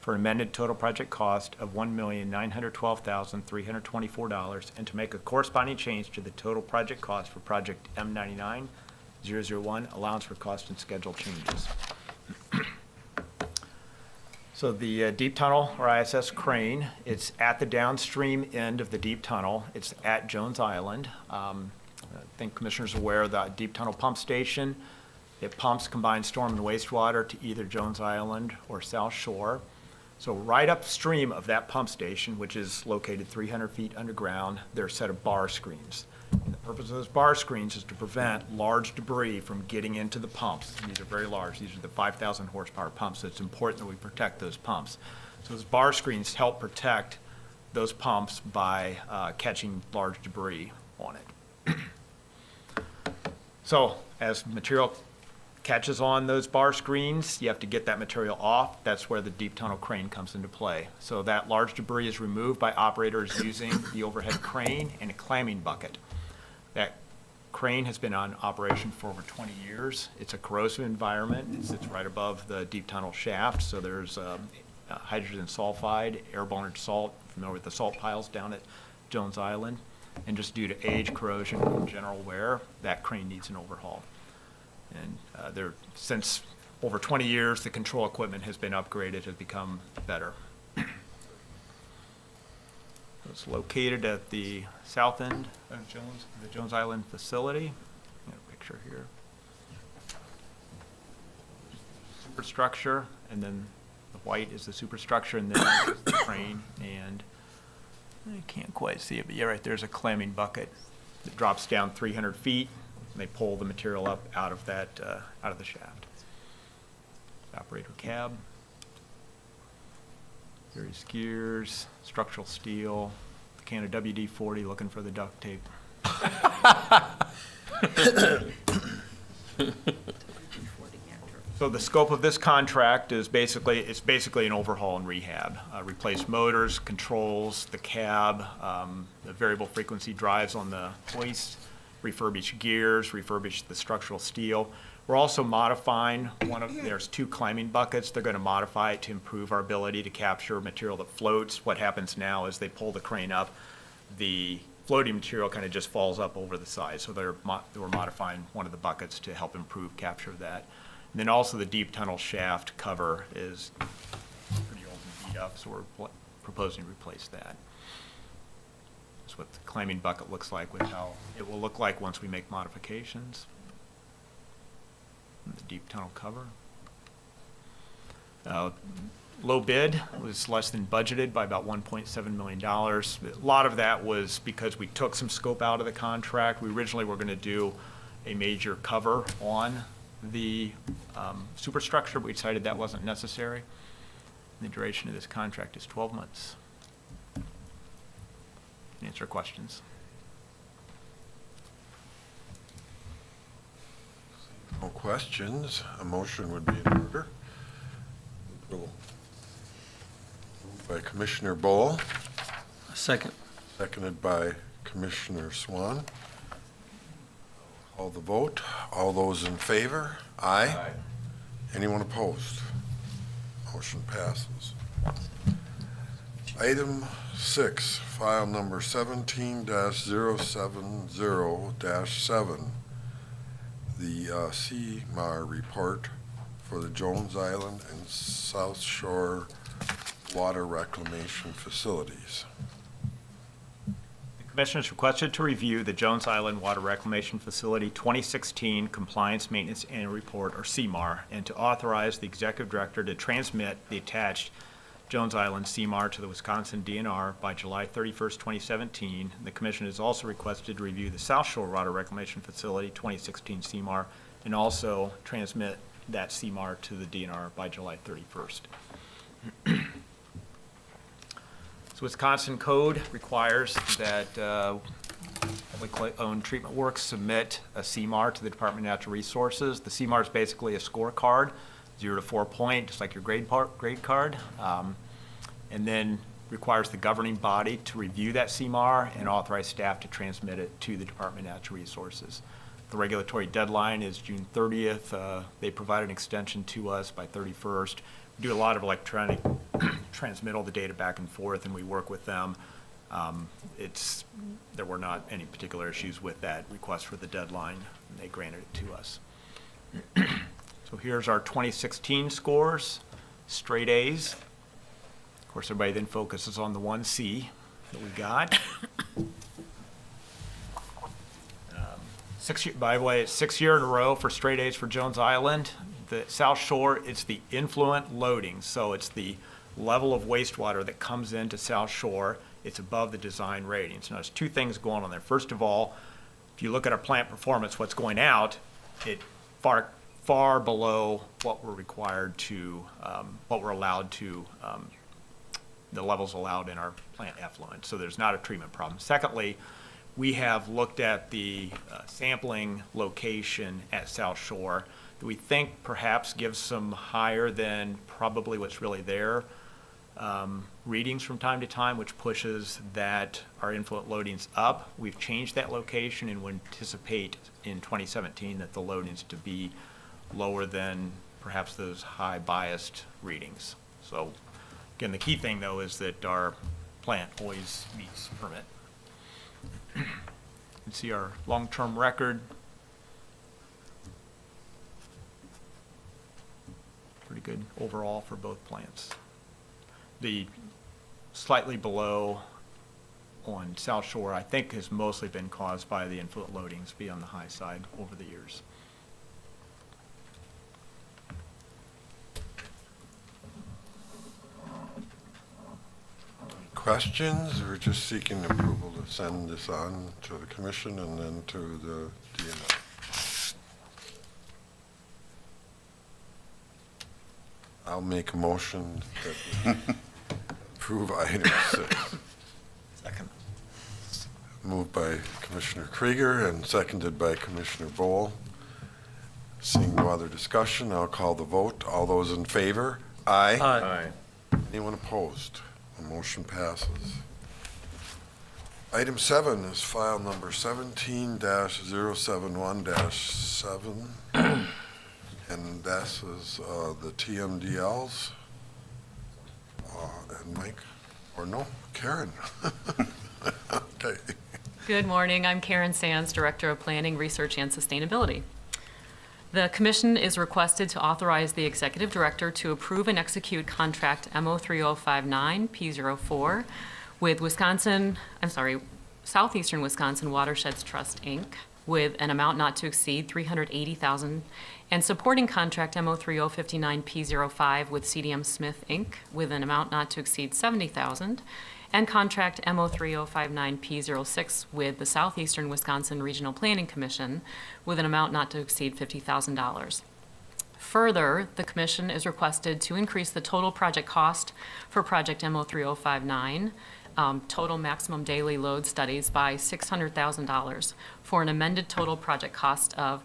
for an amended total project cost of $1,912,324 and to make a corresponding change to the total project cost for project M99-001 allowance for cost and schedule changes. So the deep tunnel or ISS crane, it's at the downstream end of the deep tunnel. It's at Jones Island. I think Commissioners are aware of the deep tunnel pump station. It pumps combined storm and wastewater to either Jones Island or South Shore. So right upstream of that pump station, which is located 300 feet underground, there are a set of bar screens. And the purpose of those bar screens is to prevent large debris from getting into the pumps. These are very large. These are the 5,000 horsepower pumps, so it's important that we protect those pumps. So those bar screens help protect those pumps by catching large debris on it. So as material catches on those bar screens, you have to get that material off. That's where the deep tunnel crane comes into play. So that large debris is removed by operators using the overhead crane and a clamming bucket. That crane has been on operation for over 20 years. It's a corrosive environment. It sits right above the deep tunnel shaft, so there's hydrogen sulfide, airborne salt, familiar with the salt piles down at Jones Island. And just due to age, corrosion, and general wear, that crane needs an overhaul. And since over 20 years, the control equipment has been upgraded, has become better. It's located at the south end of the Jones Island facility. Got a picture here. Superstructure, and then the white is the superstructure, and then is the crane. And I can't quite see it, but yeah, right there's a clamming bucket that drops down 300 feet. And they pull the material up out of that out of the shaft. Operator cab. Various gears, structural steel, can of WD-40 looking for the duct tape. So the scope of this contract is basically an overhaul and rehab. Replace motors, controls, the cab, the variable frequency drives on the hoist, refurbish gears, refurbish the structural steel. We're also modifying there's 2 climbing buckets. They're going to modify it to improve our ability to capture material that floats. What happens now is they pull the crane up, the floating material kind of just falls up over the side. So we're modifying one of the buckets to help improve capture of that. And then also the deep tunnel shaft cover is pretty old and beat up, so we're proposing to replace that. That's what the climbing bucket looks like with how it will look like once we make modifications. And the deep tunnel cover. Low bid was less than budgeted by about $1.7 million. A lot of that was because we took some scope out of the contract. We originally were going to do a major cover on the superstructure, but we decided that wasn't necessary. The duration of this contract is 12 months. Answer questions. No questions. A motion would be in order. Moved by Commissioner Bowl. Second. Seconded by Commissioner Swan. Call the vote. All those in favor? Aye. Aye. Anyone opposed? Motion passes. Item 6, file number 17-070-7, the CMAR report for the Jones Island and South Shore water reclamation facilities. The Commission is requested to review the Jones Island Water Reclamation Facility 2016 Compliance Maintenance Annual Report, or CMAR, and to authorize the Executive Director to transmit the attached Jones Island CMAR to the Wisconsin DNR by July 31st, 2017. The Commission is also requested to review the South Shore Water Reclamation Facility 2016 CMAR and also transmit that CMAR to the DNR by July 31st. So Wisconsin code requires that publicly owned treatment works submit a CMAR to the Department of Natural Resources. The CMAR is basically a scorecard, 0 to 4 point, just like your grade card, and then requires the governing body to review that CMAR and authorize staff to transmit it to the Department of Natural Resources. The regulatory deadline is June 30th. They provide an extension to us by 31st. We do a lot of electronic transmittal of the data back and forth, and we work with them. There were not any particular issues with that request for the deadline, and they granted it to us. So here's our 2016 scores, straight A's. Of course, everybody then focuses on the 1C that we got. By the way, it's 6 year in a row for straight A's for Jones Island. The South Shore, it's the influent loading, so it's the level of wastewater that comes into South Shore. It's above the design ratings. Now, there's 2 things going on there. First of all, if you look at our plant performance, what's going out, it far below what we're required to, what we're allowed to, the levels allowed in our plant effluent. So there's not a treatment problem. Secondly, we have looked at the sampling location at South Shore that we think perhaps gives some higher than probably what's really there readings from time to time, which pushes that our influent loadings up. We've changed that location and we anticipate in 2017 that the loadings to be lower than perhaps those high biased readings. So again, the key thing though is that our plant always meets permit. You can see our long-term record. Pretty good overall for both plants. The slightly below on South Shore, I think, has mostly been caused by the influent loadings being on the high side over the years. Questions? We're just seeking approval to send this on to the commission and then to the DNR. I'll make a motion that we approve item 6? Second. Moved by Commissioner Krieger and seconded by Commissioner Bowl. Seeing no other discussion, I'll call the vote. All those in favor? Aye. Aye. Anyone opposed? The motion passes. Item 7 is file number 17-071-7, and this is the TMDLs. And Mike, or no, Karen. Okay. Good morning. I'm Karen Sands, Director of Planning, Research, and Sustainability. The Commission is requested to authorize the Executive Director to approve and execute contract MO3059P04 with Southeastern Wisconsin Watersheds Trust, Inc., with an amount not to exceed $380,000, and supporting contract MO3059P05 with CDM Smith, Inc., with an amount not to exceed $70,000, and contract MO3059P06 with the Southeastern Wisconsin Regional Planning Commission with an amount not to exceed $50,000. Further, the Commission is requested to increase the total project cost for project MO3059, total maximum daily load studies, by $600,000 for an amended total project cost of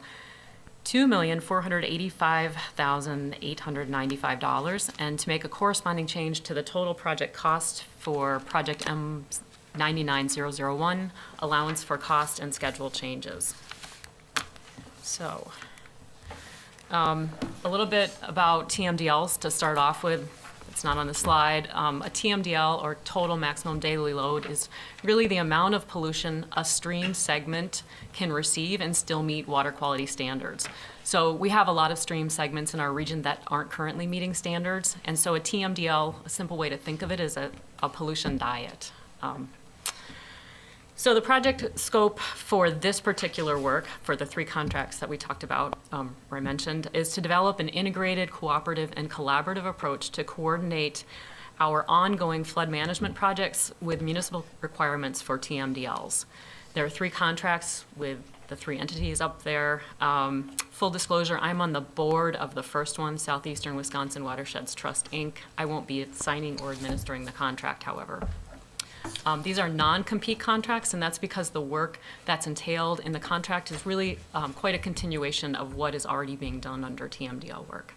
$2,485,895, and to make a corresponding change to the total project cost for project M99001, allowance for cost and schedule changes. So, a little bit about TMDLs to start off with. It's not on the slide. A TMDL, or total maximum daily load, is really the amount of pollution a stream segment can receive and still meet water quality standards. So we have a lot of stream segments in our region that aren't currently meeting standards, and so a TMDL, a simple way to think of it, is a pollution diet. So the project scope for this particular work, for the 3 contracts that we talked about, or I mentioned, is to develop an integrated, cooperative, and collaborative approach to coordinate our ongoing flood management projects with municipal requirements for TMDLs. There are 3 contracts with the 3 entities up there. Full disclosure, I'm on the board of the first one, Southeastern Wisconsin Watersheds Trust, Inc. I won't be signing or administering the contract, however. These are non-compete contracts, and that's because the work that's entailed in the contract is really quite a continuation of what is already being done under TMDL work.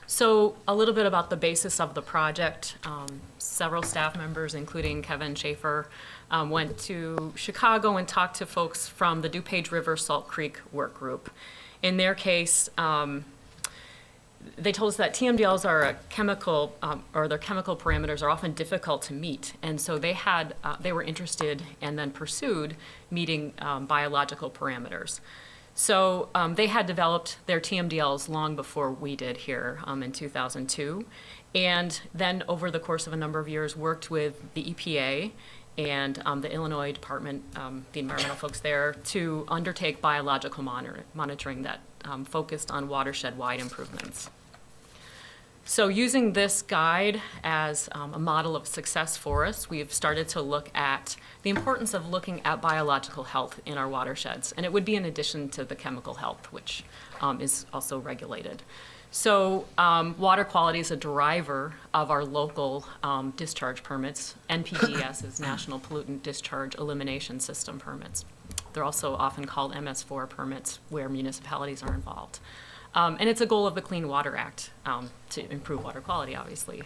So a little bit about the basis of the project. Several staff members, including Kevin Schaefer, went to Chicago and talked to folks from the DuPage River Salt Creek Workgroup. In their case, they told us that TMDLs are a chemical, or their chemical parameters are often difficult to meet, and so they were interested and then pursued meeting biological parameters. So they had developed their TMDLs long before we did here in 2002, and then over the course of a number of years worked with the EPA and the Illinois Department, the environmental folks there, to undertake biological monitoring that focused on watershed-wide improvements. So using this guide as a model of success for us, we've started to look at the importance of looking at biological health in our watersheds. And it would be in addition to the chemical health, which is also regulated. So water quality is a driver of our local discharge permits. NPDES is National Pollutant Discharge Elimination System permits. They're also often called MS4 permits, where municipalities are involved. And it's a goal of the Clean Water Act to improve water quality, obviously.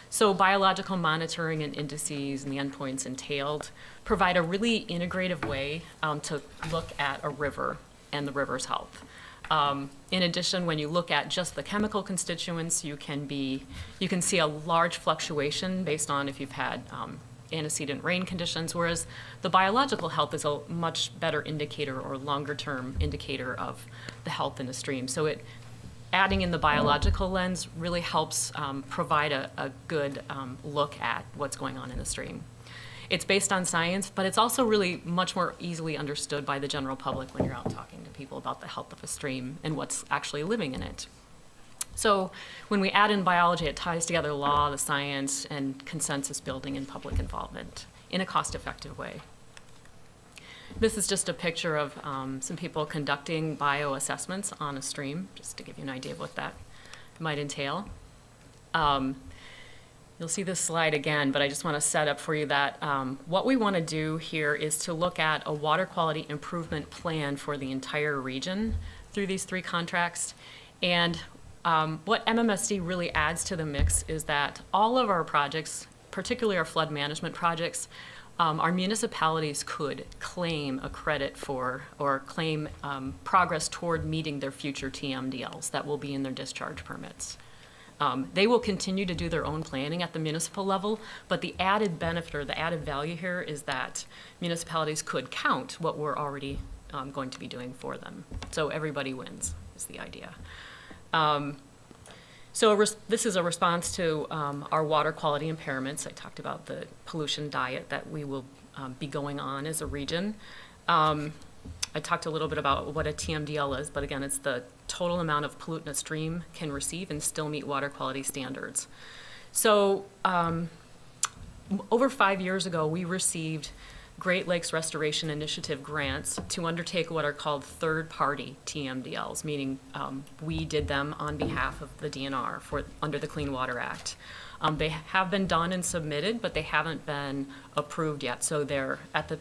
So biological monitoring and indices and the endpoints entailed provide a really integrative way to look at a river and the river's health. In addition, when you look at just the chemical constituents, you can see a large fluctuation based on if you've had antecedent rain conditions, whereas the biological health is a much better indicator or longer-term indicator of the health in a stream. So adding in the biological lens really helps provide a good look at what's going on in the stream. It's based on science, but it's also really much more easily understood by the general public when you're out talking to people about the health of a stream and what's actually living in it. So when we add in biology, it ties together law, the science, and consensus building and public involvement in a cost-effective way. This is just a picture of some people conducting bioassessments on a stream, just to give you an idea of what that might entail. You'll see this slide again, but I just want to set up for you that what we want to do here is to look at a water quality improvement plan for the entire region through these 3 contracts. And what MMSD really adds to the mix is that all of our projects, particularly our flood management projects, our municipalities could claim a credit for or claim progress toward meeting their future TMDLs that will be in their discharge permits. They will continue to do their own planning at the municipal level, but the added benefit or the added value here is that municipalities could count what we're already going to be doing for them. So everybody wins is the idea. This is a response to our water quality impairments. I talked about the pollution diet that we will be going on as a region. I talked a little bit about what a TMDL is, but again, it's the total amount of pollutant a stream can receive and still meet water quality standards. So over 5 years ago, we received Great Lakes Restoration Initiative grants to undertake what are called third-party TMDLs, meaning we did them on behalf of the DNR under the Clean Water Act. They have been done and submitted, but they haven't been approved yet, so they're at the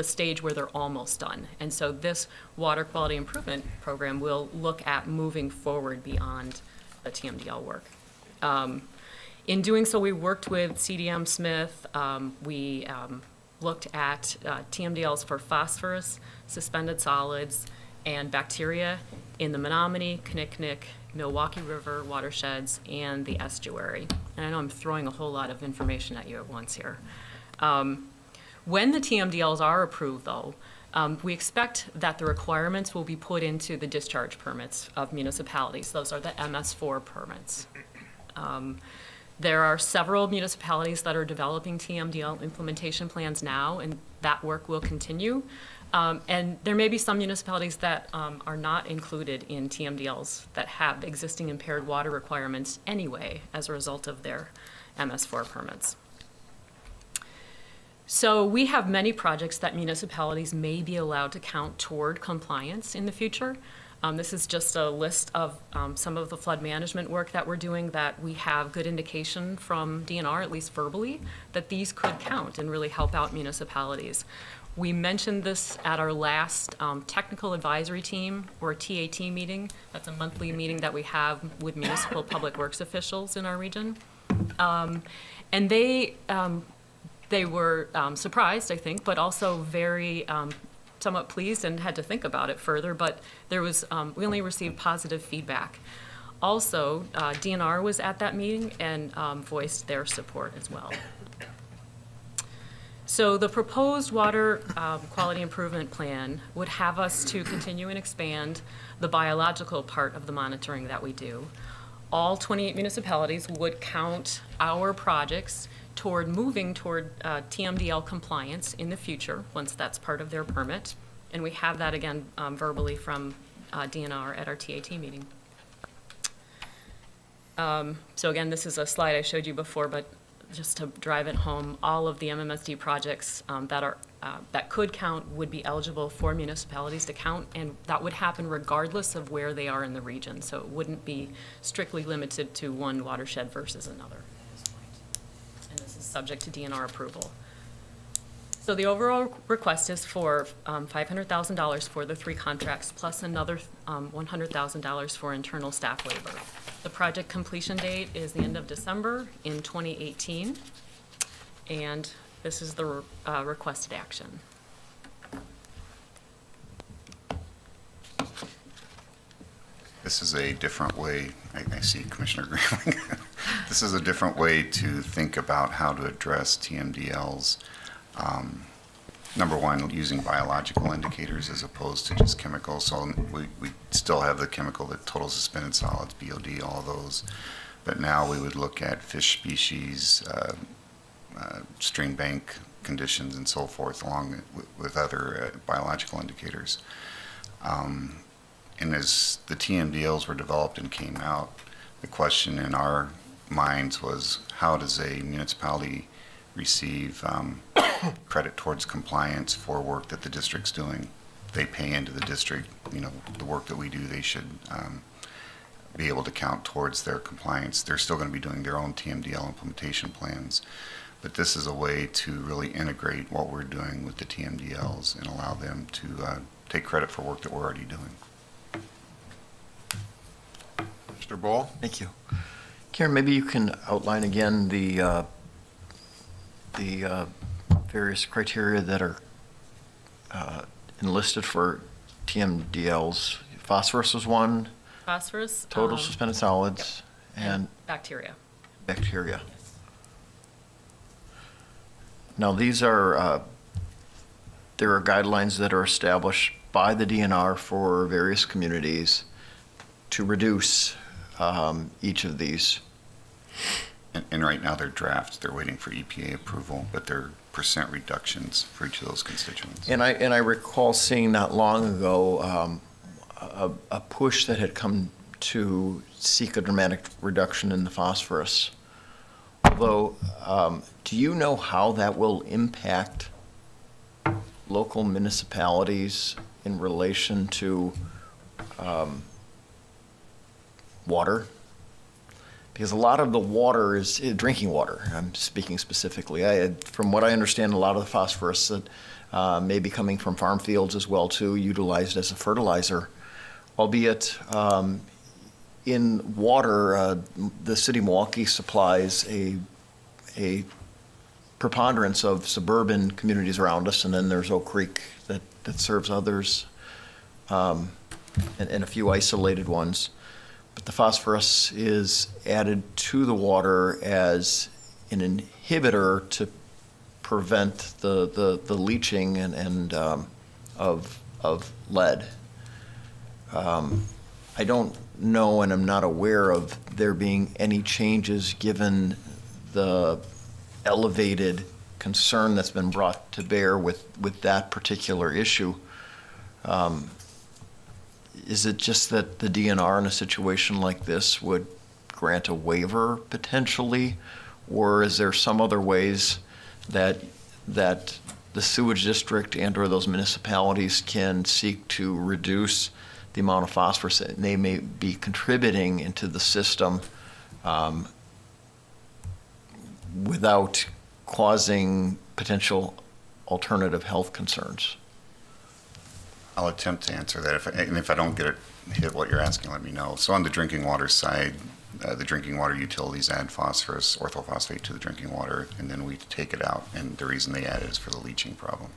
stage where they're almost done. And so this water quality improvement program will look at moving forward beyond the TMDL work. In doing so, we worked with CDM Smith. We looked at TMDLs for phosphorus, suspended solids, and bacteria in the Menominee, Kinnickinnic, Milwaukee River watersheds, and the estuary. And I know I'm throwing a whole lot of information at you at once here. When the TMDLs are approved, though, we expect that the requirements will be put into the discharge permits of municipalities. Those are the MS4 permits. There are several municipalities that are developing TMDL implementation plans now, and that work will continue. And there may be some municipalities that are not included in TMDLs that have existing impaired water requirements anyway as a result of their MS4 permits. So we have many projects that municipalities may be allowed to count toward compliance in the future. This is just a list of some of the flood management work that we're doing that we have good indication from DNR, at least verbally, that these could count and really help out municipalities. We mentioned this at our last technical advisory team, or TAT meeting. That's a monthly meeting that we have with municipal public works officials in our region. And they were surprised, I think, but also very somewhat pleased and had to think about it further, but there was, we only received positive feedback. Also, DNR was at that meeting and voiced their support as well. So the proposed water quality improvement plan would have us to continue and expand the biological part of the monitoring that we do. All 28 municipalities would count our projects toward moving toward TMDL compliance in the future, once that's part of their permit. And we have that again verbally from DNR at our TAT meeting. So again, this is a slide I showed you before, but just to drive it home, all of the MMSD projects that could count would be eligible for municipalities to count, and that would happen regardless of where they are in the region. So it wouldn't be strictly limited to one watershed versus another. Subject to DNR approval. So the overall request is for $500,000 for the 3 contracts, plus another $100,000 for internal staff labor. The project completion date is the end of December in 2018, and this is the requested action. This is a different way, I see Commissioner Grayling. This is a different way to think about how to address TMDLs. Number one, using biological indicators as opposed to just chemicals. So we still have the chemical, the total suspended solids, BOD, all of those. But now we would look at fish species, stream bank conditions, and so forth, along with other biological indicators. And as the TMDLs were developed and came out, the question in our minds was, how does a municipality receive credit towards compliance for work that the district's doing? They pay into the district, the work that we do, they should be able to count towards their compliance. They're still going to be doing their own TMDL implementation plans, but this is a way to really integrate what we're doing with the TMDLs and allow them to take credit for work that we're already doing. Mr. Ball? Thank you. Karen, maybe you can outline again the various criteria that are enlisted for TMDLs. Phosphorus was one, Phosphorus. total suspended solids, and Bacteria. bacteria. Now, these are, there are guidelines that are established by the DNR for various communities to reduce each of these. And right now they're drafts. They're waiting for EPA approval, but they're percent reductions for each of those constituents. And I recall seeing not long ago a push that had come to seek a dramatic reduction in the phosphorus. Although, do you know how that will impact local municipalities in relation to water? Because a lot of the water is drinking water. I'm speaking specifically. From what I understand, a lot of the phosphorus that may be coming from farm fields as well too, utilized as a fertilizer, albeit in water, the city of Milwaukee supplies a preponderance of suburban communities around us, and then there's Oak Creek that serves others, and a few isolated ones. But the phosphorus is added to the water as an inhibitor to prevent the leaching and of lead. I don't know, and I'm not aware of there being any changes given the elevated concern that's been brought to bear with that particular issue. Is it just that the DNR in a situation like this would grant a waiver potentially, or is there some other ways that the sewage district and or those municipalities can seek to reduce the amount of phosphorus that they may be contributing into the system without causing potential alternative health concerns? I'll attempt to answer that. If I don't hit what you're asking, let me know. So on the drinking water side, the drinking water utilities add phosphorus, orthophosphate to the drinking water, and then we take it out. And the reason they add it is for the leaching problem.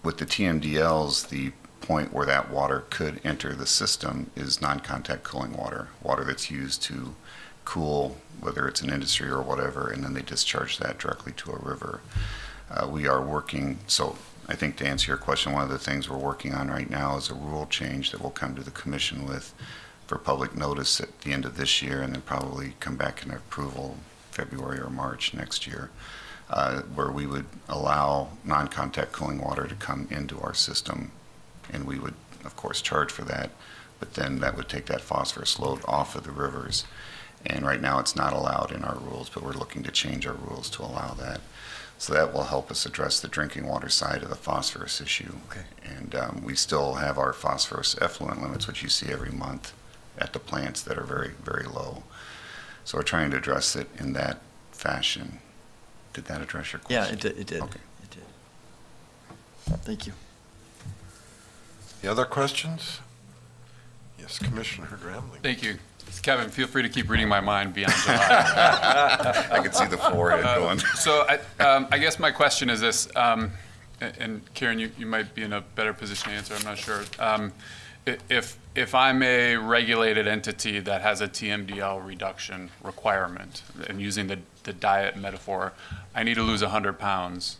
With the TMDLs, the point where that water could enter the system is non-contact cooling water, water that's used to cool, whether it's an industry or whatever, and then they discharge that directly to a river. We are working, so I think to answer your question, one of the things we're working on right now is a rule change that we'll come to the commission with for public notice at the end of this year, and then probably come back in approval February or March next year, where we would allow non-contact cooling water to come into our system, and we would, of course, charge for that, but then that would take that phosphorus load off of the rivers. And right now it's not allowed in our rules, but we're looking to change our rules to allow that. So that will help us address the drinking water side of the phosphorus issue. Okay. And we still have our phosphorus effluent limits, which you see every month at the plants, that are very, very low. So we're trying to address it in that fashion. Did that address your question? Yeah, it did. Okay. It did. Thank you. Any other questions? Yes, Commissioner Gramling. Thank you. Kevin, feel free to keep reading my mind beyond July. I can see the forehead going. So I guess my question is this, and Karen, you might be in a better position to answer, I'm not sure. If I'm a regulated entity that has a TMDL reduction requirement, and using the diet metaphor, I need to lose 100 pounds.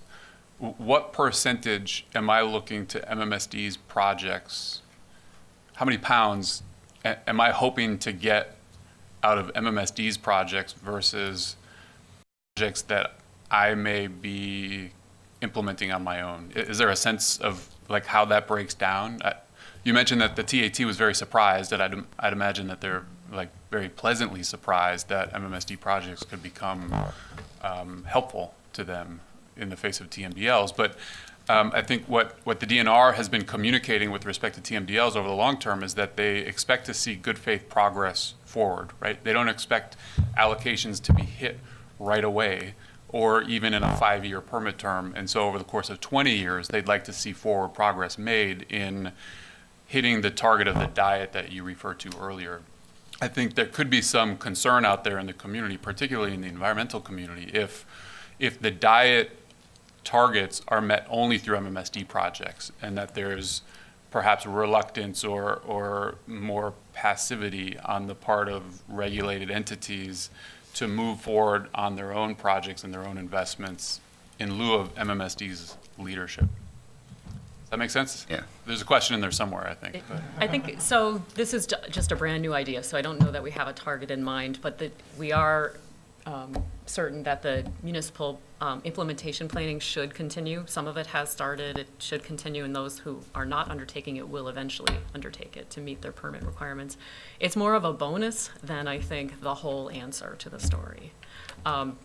What percentage am I looking to MMSD's projects? How many pounds am I hoping to get out of MMSD's projects versus projects that I may be implementing on my own? Is there a sense of like how that breaks down? You mentioned that the TAT was very surprised, and I'd imagine that they're like very pleasantly surprised that MMSD projects could become helpful to them in the face of TMDLs. But I think what the DNR has been communicating with respect to TMDLs over the long term is that they expect to see good faith progress forward, right? They don't expect allocations to be hit right away or even in a 5-year permit term. And so over the course of 20 years, they'd like to see forward progress made in hitting the target of the diet that you referred to earlier. I think there could be some concern out there in the community, particularly in the environmental community, if the diet targets are met only through MMSD projects, and that there's perhaps reluctance or more passivity on the part of regulated entities to move forward on their own projects and their own investments in lieu of MMSD's leadership. Does that make sense? Yeah. There's a question in there somewhere, I think. But. I think, so this is just a brand-new idea, so I don't know that we have a target in mind, but that we are certain that the municipal implementation planning should continue. Some of it has started, it should continue, and those who are not undertaking it will eventually undertake it to meet their permit requirements. It's more of a bonus than, I think, the whole answer to the story.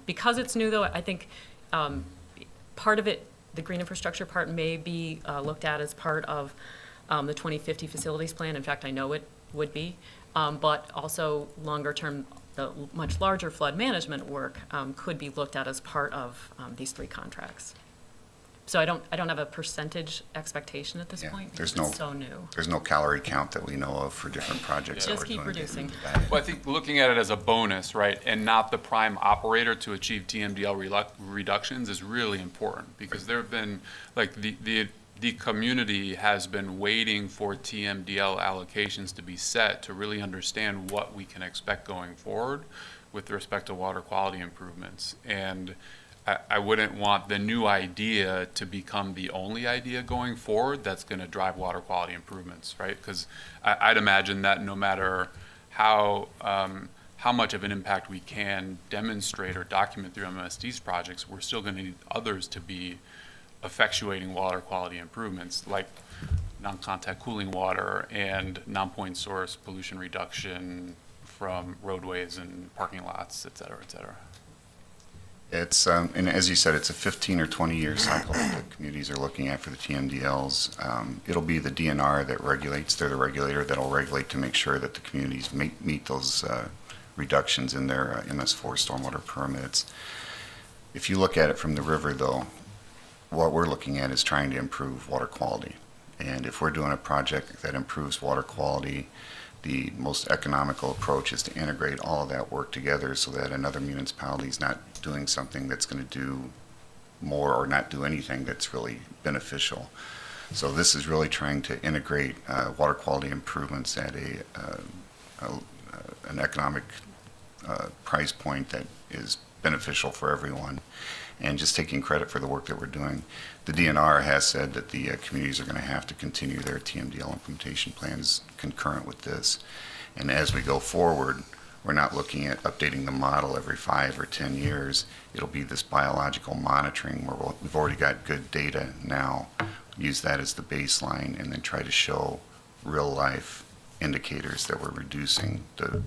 Because it's new, though, I think part of it, the green infrastructure part, may be looked at as part of the 2050 facilities plan. In fact, I know it would be, but also longer term, the much larger flood management work could be looked at as part of these 3 contracts. So I don't have a percentage expectation at this point. There's It's so new. There's no calorie count that we know of for different projects. Just that we're keep doing reducing. Well, I think looking at it as a bonus, right, and not the prime operator to achieve TMDL reductions is really important, because there have been, like, the community has been waiting for TMDL allocations to be set to really understand what we can expect going forward with respect to water quality improvements. And I wouldn't want the new idea to become the only idea going forward that's going to drive water quality improvements, right? Because I'd imagine that no matter how much of an impact we can demonstrate or document through MMSD's projects, we're still going to need others to be effectuating water quality improvements, like non-contact cooling water and non-point source pollution reduction from roadways and parking lots, et cetera, et cetera. It's, and as you said, it's a 15 or 20-year cycle that the communities are looking at for the TMDLs. It'll be the DNR that regulates. They're the regulator that'll regulate to make sure that the communities meet those reductions in their MS4 stormwater permits. If you look at it from the river, though, what we're looking at is trying to improve water quality. And if we're doing a project that improves water quality, the most economical approach is to integrate all of that work together so that another municipality is not doing something that's going to do more or not do anything that's really beneficial. So this is really trying to integrate water quality improvements at an economic price point that is beneficial for everyone, and just taking credit for the work that we're doing. The DNR has said that the communities are going to have to continue their TMDL implementation plans concurrent with this. And as we go forward, we're not looking at updating the model every 5 or 10 years. It'll be this biological monitoring where we've already got good data now, use that as the baseline, and then try to show real-life indicators that we're reducing the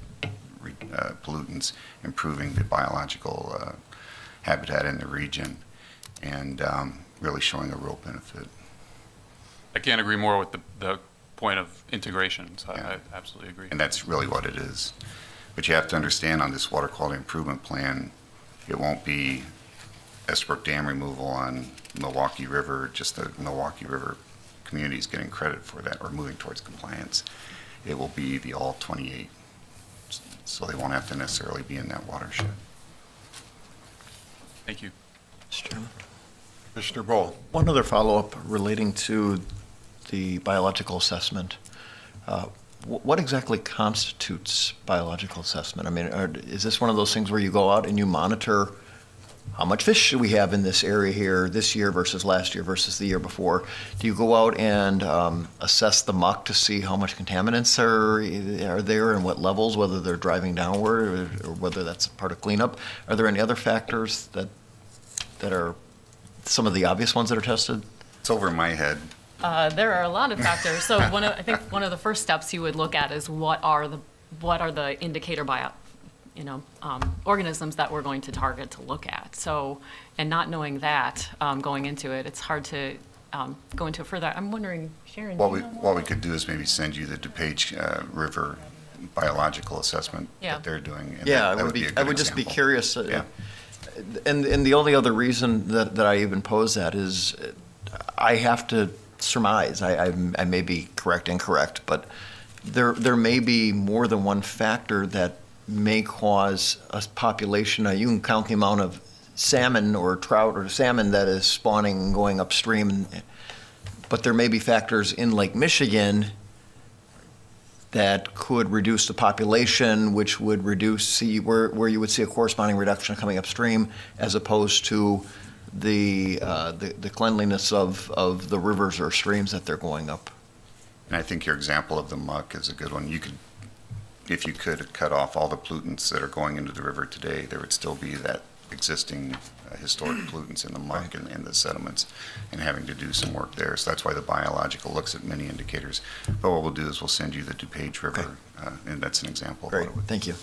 pollutants, improving the biological habitat in the region, and really showing a real benefit. I can't agree more with the point of integration, so Yeah. I absolutely agree. And that's really what it is. But you have to understand, on this water quality improvement plan, it won't be Esbrook Dam removal on Milwaukee River, just the Milwaukee River communities getting credit for that or moving towards compliance. It will be the all 28, so they won't have to necessarily be in that watershed. Thank you. Mr. Chairman. Commissioner Bowl. One other follow-up relating to the biological assessment. What exactly constitutes biological assessment? I mean, is this one of those things where you go out and you monitor how much fish should we have in this area here this year versus last year versus the year before? Do you go out and assess the muck to see how much contaminants are there and what levels, whether they're driving downward or whether that's part of cleanup? Are there any other factors that are some of the obvious ones that are tested? It's over my head. There are a lot of factors. So I think one of the first steps you would look at is what are the indicator organisms that we're going to target to look at. So, and not knowing that going into it, it's hard to go into further. I'm wondering, Sharon, What do we, you know more? what we could do is maybe send you the DuPage River biological assessment Yeah. that they're doing. and Yeah, that would be a I good would just be example. curious. Yeah. And the only other reason that I even pose that is I have to surmise, I may be correct, incorrect, but there may be more than one factor that may cause a population. You can count the amount of salmon or trout or salmon that is spawning and going upstream, but there may be factors in Lake Michigan that could reduce the population, which would reduce, where you would see a corresponding reduction coming upstream, as opposed to the cleanliness of the rivers or streams that they're going up. And I think your example of the muck is a good one. You could, if you could cut off all the pollutants that are going into the river today, there would still be that existing historic pollutants in the muck and the sediments, and having to do some work there. So that's why the biological looks at many indicators. But what we'll do is we'll send you the DuPage River, and that's an example of Great, what it would. thank you.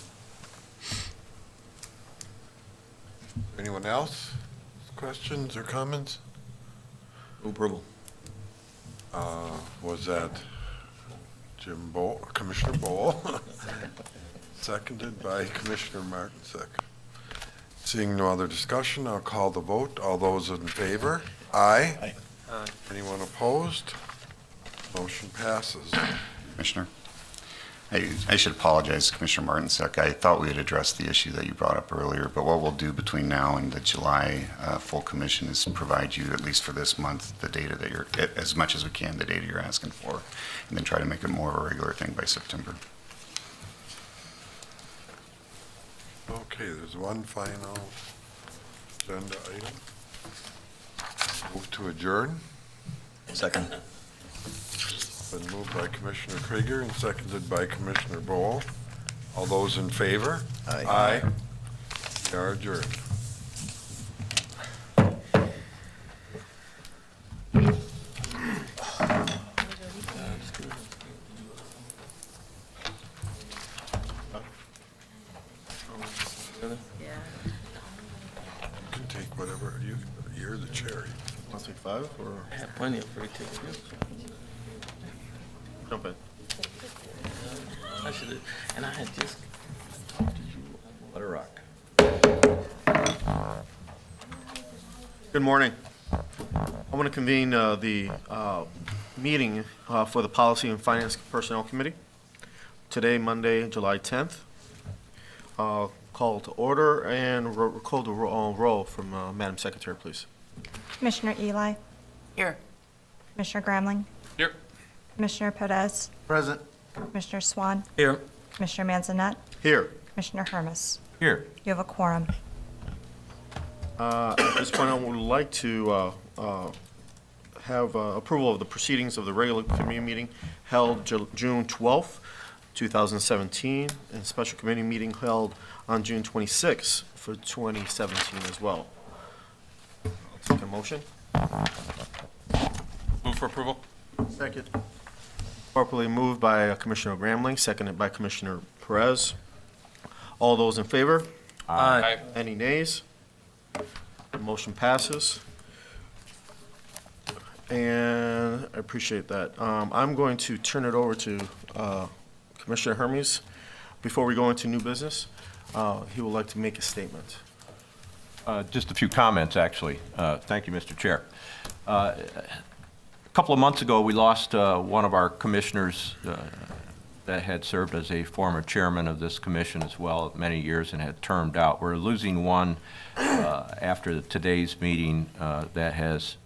Anyone else? Questions or comments? Approval. Was that Commissioner Bowl? Seconded by Commissioner Martinsek. Seeing no other discussion, I'll call the vote. All those in favor? Aye. Aye. Anyone opposed? Motion passes. Commissioner, I should apologize, Commissioner Martinsek. I thought we had addressed the issue that you brought up earlier, but what we'll do between now and the July full commission is provide you, at least for this month, the data that you're, as much as we can, the data you're asking for, and then try to make it more of a regular thing by September. Okay, there's one final agenda item. Move to adjourn. Second. Been moved by Commissioner Krieger and seconded by Commissioner Bowl. All those in favor? Aye. Aye. We are adjourned. You can take whatever, you're the chair. Want to take 5 or I have plenty of free tickets. jump in? I should have, and I had just talked to you. Let her rock. Good morning. I want to convene the meeting for the Policy and Finance Personnel Committee. Today, Monday, July 10th. Call to order and call the roll from Madam Secretary, please. Commissioner Eli, Here. Commissioner Gramling, Here. Commissioner Perez, Present. Commissioner Swan, Here. Commissioner Manzanet, Here. Commissioner Hermes. Here. You have a quorum. At this point, I would like to have approval of the proceedings of the regular committee meeting held June 12th, 2017, and special committee meeting held on June 26th for 2017 as well. I'll take a motion. Move for approval. Second. Properly moved by Commissioner Gramling, seconded by Commissioner Perez. All those in favor? Aye. Any nays? The motion passes. And I appreciate that. I'm going to turn it over to Commissioner Hermes. Before we go into new business, he would like to make a statement. Just a few comments, actually. Thank you, Mr. Chair. A couple of months ago, we lost one of our commissioners that had served as a former chairman of this commission as well many years and had termed out. We're losing one after today's meeting that has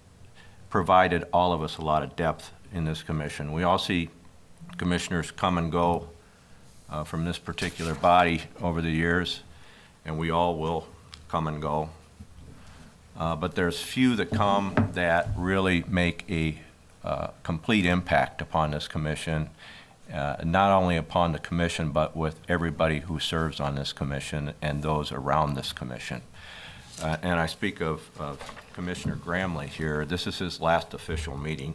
provided all of us a lot of depth in this commission. We all see commissioners come and go from this particular body over the years, and we all will come and go. But there's few that come that really make a complete impact upon this commission, not only upon the commission, but with everybody who serves on this commission and those around this commission. And I speak of Commissioner Gramling here. This is his last official meeting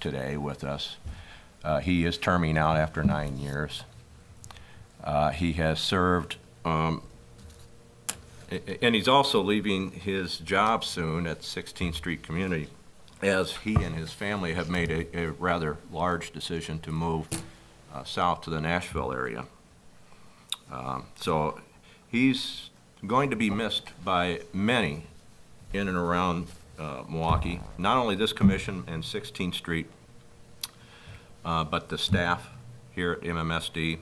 today with us. He is terming out after 9 years. He has served, and he's also leaving his job soon at 16th Street Community as he and his family have made a rather large decision to move south to the Nashville area. So he's going to be missed by many in and around Milwaukee, not only this commission and 16th Street, but the staff here at MMSD,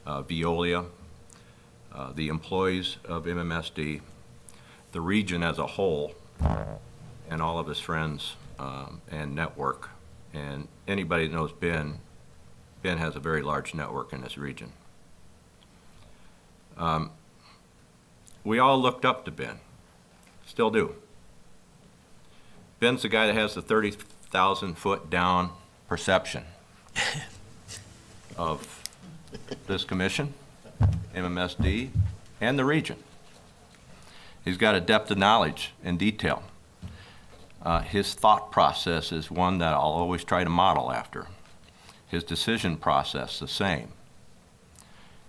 Veolia, the employees of MMSD, the region as a whole, and all of his friends and network. And anybody that knows Ben has a very large network in this region. We all looked up to Ben, still do. Ben's the guy that has the 30,000 foot down perception of this commission, MMSD, and the region. He's got a depth of knowledge and detail. His thought process is one that I'll always try to model after. His decision process, the same.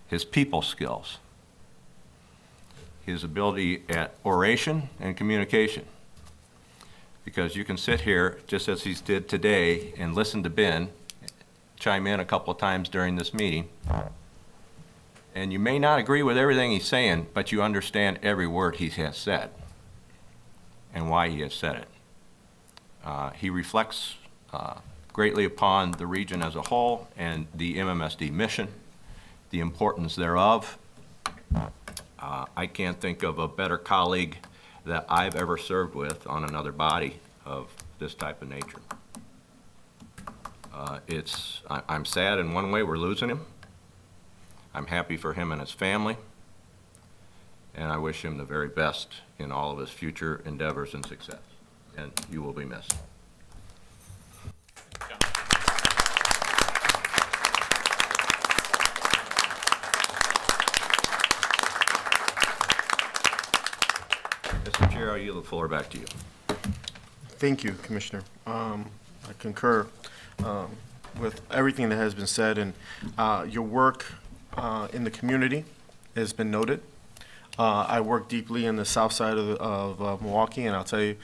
His people skills. His ability at oration and communication. Because you can sit here, just as he did today, and listen to Ben chime in a couple of times during this meeting, and you may not agree with everything he's saying, but you understand every word he has said and why he has said it. He reflects greatly upon the region as a whole and the MMSD mission, the importance thereof. I can't think of a better colleague that I've ever served with on another body of this type of nature. I'm sad in one way we're losing him. I'm happy for him and his family, and I wish him the very best in all of his future endeavors and success. And you will be missed. Mr. Chair, I yield the floor back to you. Thank you, Commissioner. I concur with everything that has been said, and your work in the community has been noted. I work deeply in the south side of Milwaukee, and I'll tell you,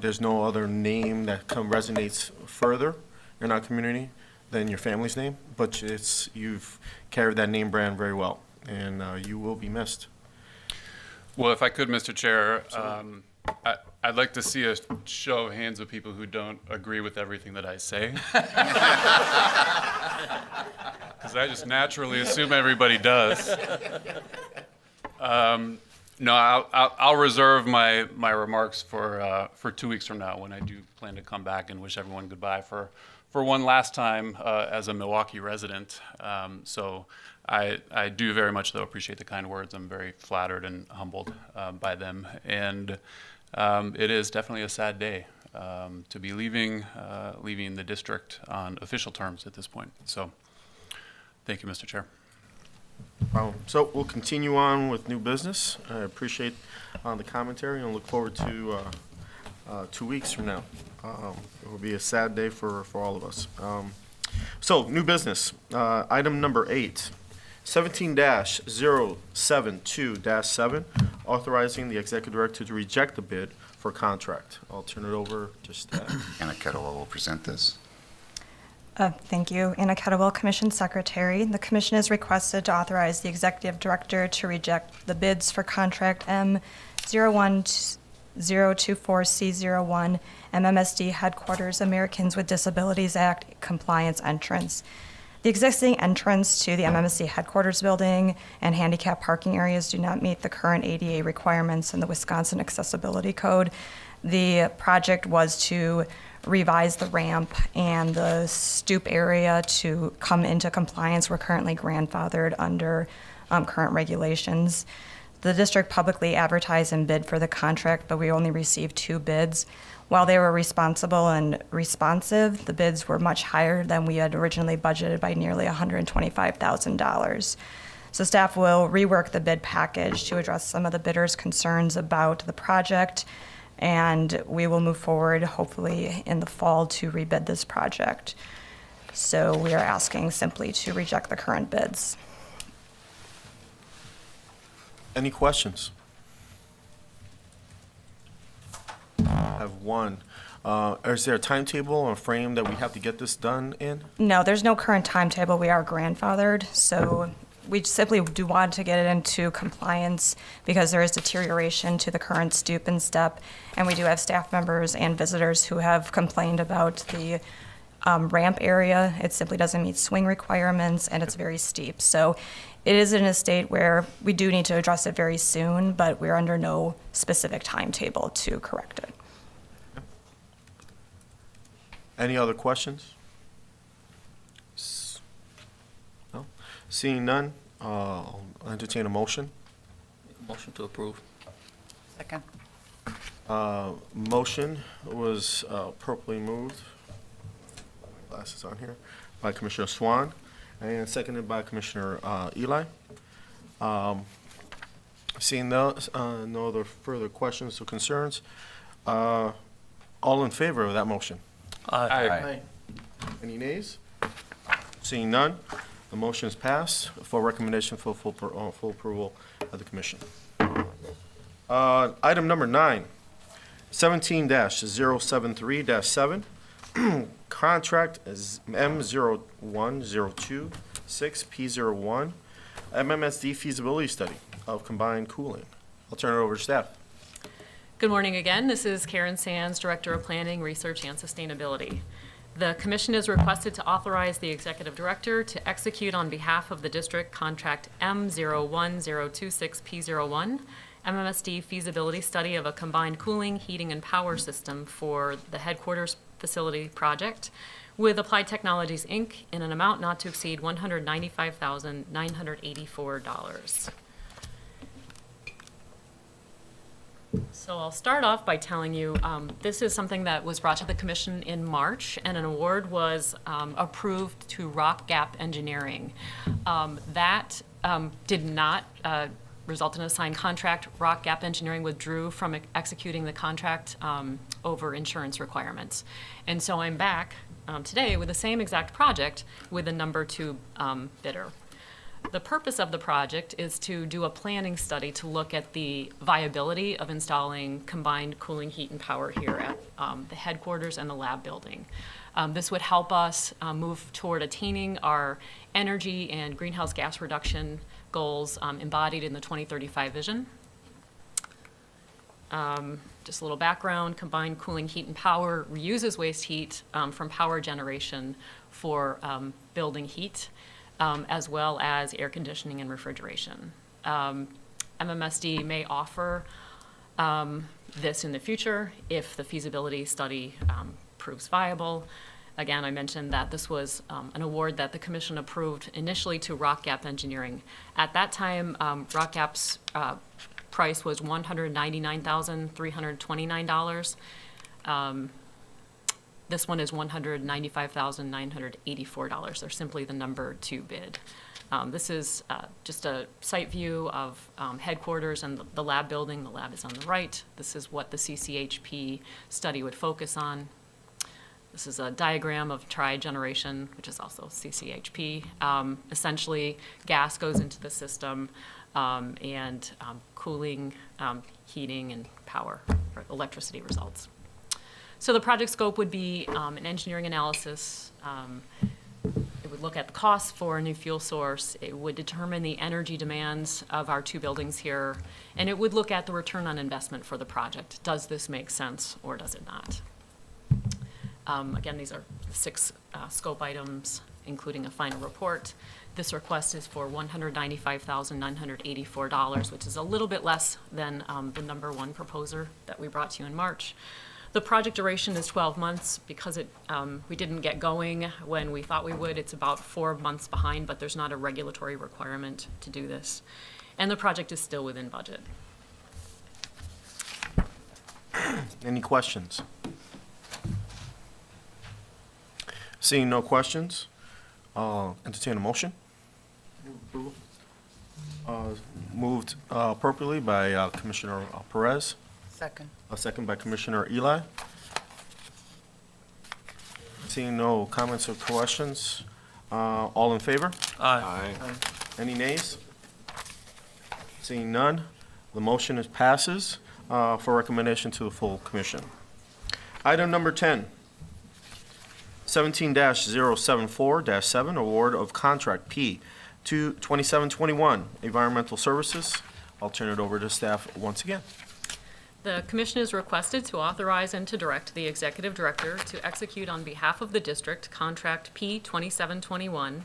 there's no other name that resonates further in our community than your family's name, but you've carried that name brand very well, and you will be missed. Well, if I could, Mr. Chair, I'd like to see a show of hands of people who don't agree with everything that I say. Because I just naturally assume everybody does. No, I'll reserve my remarks for 2 weeks from now when I do plan to come back and wish everyone goodbye for one last time as a Milwaukee resident. So I do very much, though, appreciate the kind words. I'm very flattered and humbled by them. And it is definitely a sad day to be leaving the district on official terms at this point. So thank you, Mr. Chair. So we'll continue on with new business. I appreciate the commentary and look forward to 2 weeks from now. It will be a sad day for all of us. So new business, item number 8, 17-072-7, authorizing the executive director to reject the bid for contract. I'll turn it over to staff. Anna Kettlewell will present this. Thank you. Anna Kettlewell, Commission Secretary. The Commission is requested to authorize the Executive Director to reject the bids for Contract M01024C01 MMSD Headquarters Americans with Disabilities Act compliance entrance. The existing entrance to the MMSD Headquarters building and handicap parking areas do not meet the current ADA requirements in the Wisconsin Accessibility Code. The project was to revise the ramp and the stoop area to come into compliance. We're currently grandfathered under current regulations. The district publicly advertised and bid for the contract, but we only received 2 bids. While they were responsible and responsive, the bids were much higher than we had originally budgeted by nearly $125,000. So staff will rework the bid package to address some of the bidders' concerns about the project, and we will move forward, hopefully in the fall, to rebid this project. So we are asking simply to reject the current bids. Any questions? I have one. Is there a timetable or frame that we have to get this done in? No, there's no current timetable. We are grandfathered, so we simply do want to get it into compliance because there is deterioration to the current stoop and step, and we do have staff members and visitors who have complained about the ramp area. It simply doesn't meet swing requirements, and it's very steep. So it is in a state where we do need to address it very soon, but we're under no specific timetable to correct it. Any other questions? No? Seeing none, I'll entertain a motion. Motion to approve. Second. Motion was appropriately moved, glasses on here, by Commissioner Swan, and seconded by Commissioner Eli. Seeing no other further questions or concerns, all in favor of that motion? Aye. Any nays? Seeing none, the motion is passed for recommendation for full approval of the commission. Item number 9, 17-073-7, contract is M01026P01, MMSD feasibility study of combined cooling. I'll turn it over to staff. Good morning again. This is Karen Sands, Director of Planning, Research, and Sustainability. The Commission is requested to authorize the Executive Director to execute on behalf of the District Contract M01026P01, MMSD feasibility study of a combined cooling, heating, and power system for the headquarters facility project with Applied Technologies, Inc. in an amount not to exceed $195,984. So I'll start off by telling you, this is something that was brought to the Commission in March, and an award was approved to Rock Gap Engineering. That did not result in a signed contract. Rock Gap Engineering withdrew from executing the contract over insurance requirements. And so I'm back today with the same exact project with a number 2 bidder. The purpose of the project is to do a planning study to look at the viability of installing combined cooling, heat, and power here at the headquarters and the lab building. This would help us move toward attaining our energy and greenhouse gas reduction goals embodied in the 2035 vision. Just a little background, combined cooling, heat, and power reuses waste heat from power generation for building heat, as well as air conditioning and refrigeration. MMSD may offer this in the future if the feasibility study proves viable. Again, I mentioned that this was an award that the Commission approved initially to Rock Gap Engineering. At that time, Rock Gap's price was $199,329. This one is $195,984. They're simply the number 2 bid. This is just a site view of headquarters and the lab building. The lab is on the right. This is what the CCHP study would focus on. This is a diagram of tri-generation, which is also CCHP. Essentially, gas goes into the system and cooling, heating, and power, or electricity results. So the project scope would be an engineering analysis. It would look at the costs for a new fuel source. It would determine the energy demands of our 2 buildings here. And it would look at the return on investment for the project. Does this make sense or does it not? Again, these are 6 scope items, including a final report. This request is for $195,984, which is a little bit less than the number 1 proposer that we brought to you in March. The project duration is 12 months because we didn't get going when we thought we would. It's about 4 months behind, but there's not a regulatory requirement to do this. And the project is still within budget. Any questions? Seeing no questions, entertain a motion. Moved appropriately by Commissioner Perez. Second. A second by Commissioner Eli. Seeing no comments or questions, all in favor? Aye. Any nays? Seeing none, the motion passes for recommendation to the full commission. Item number 10, 17-074-7, award of contract P 2721, environmental services. I'll turn it over to staff once again. The commission is requested to authorize and to direct the executive director to execute on behalf of the district contract P 2721,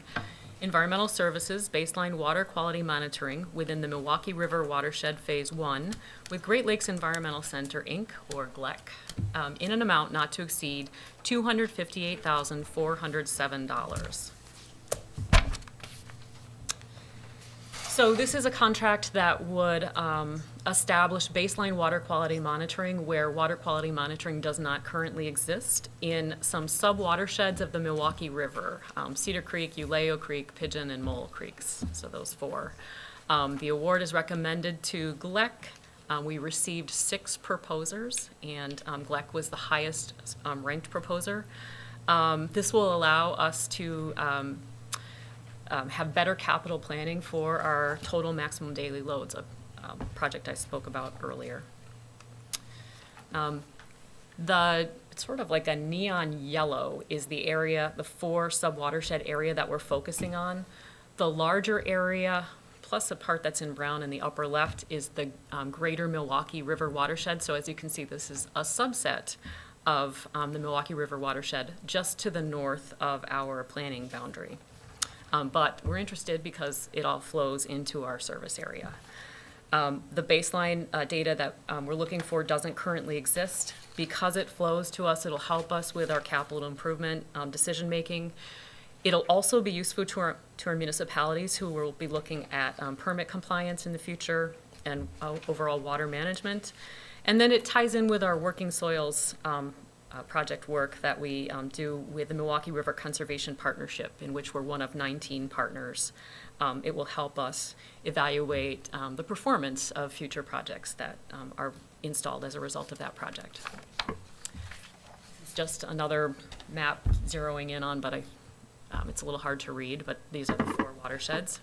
environmental services baseline water quality monitoring within the Milwaukee River Watershed Phase 1 with Great Lakes Environmental Center, Inc., or GLEC, in an amount not to exceed $258,407. So this is a contract that would establish baseline water quality monitoring where water quality monitoring does not currently exist in some sub-watersheds of the Milwaukee River, Cedar Creek, Uleo Creek, Pigeon, and Mole Creeks, so those four. The award is recommended to GLEC. We received 6 proposers, and GLEC was the highest ranked proposer. This will allow us to have better capital planning for our total maximum daily loads, a project I spoke about earlier. It's sort of like a neon yellow is the area, the 4 sub-watershed area that we're focusing on. The larger area, plus a part that's in brown in the upper left, is the greater Milwaukee River watershed. So as you can see, this is a subset of the Milwaukee River watershed just to the north of our planning boundary. But we're interested because it all flows into our service area. The baseline data that we're looking for doesn't currently exist. Because it flows to us, it'll help us with our capital improvement decision-making. It'll also be useful to our municipalities who will be looking at permit compliance in the future and overall water management. And then it ties in with our working soils project work that we do with the Milwaukee River Conservation Partnership, in which we're one of 19 partners. It will help us evaluate the performance of future projects that are installed as a result of that project. It's just another map zeroing in on, but it's a little hard to read, but these are the 4 watersheds.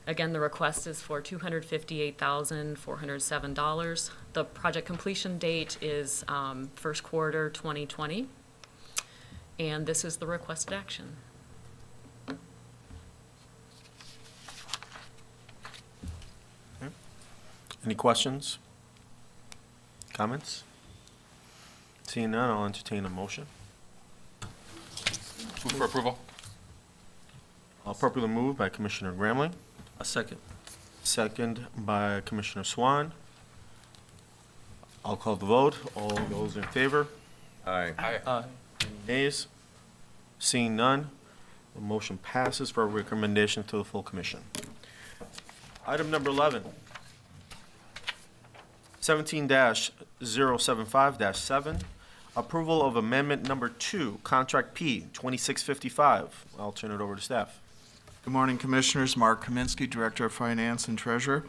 Again, the request is for $258,407. The project completion date is first quarter 2020, and this is the requested action. Okay. Any questions? Comments? Seeing none, I'll entertain a motion. Move for approval. Properly moved by Commissioner Gramling. A second. Second by Commissioner Swan. I'll call the vote. All those in favor? Aye. Aye. Nays? Seeing none, the motion passes for a recommendation to the full commission. Item number 11, 17-075-7, approval of amendment number 2, contract P 2655. I'll turn it over to staff. Good morning, Commissioners. Mark Kaminsky, Director of Finance and Treasurer.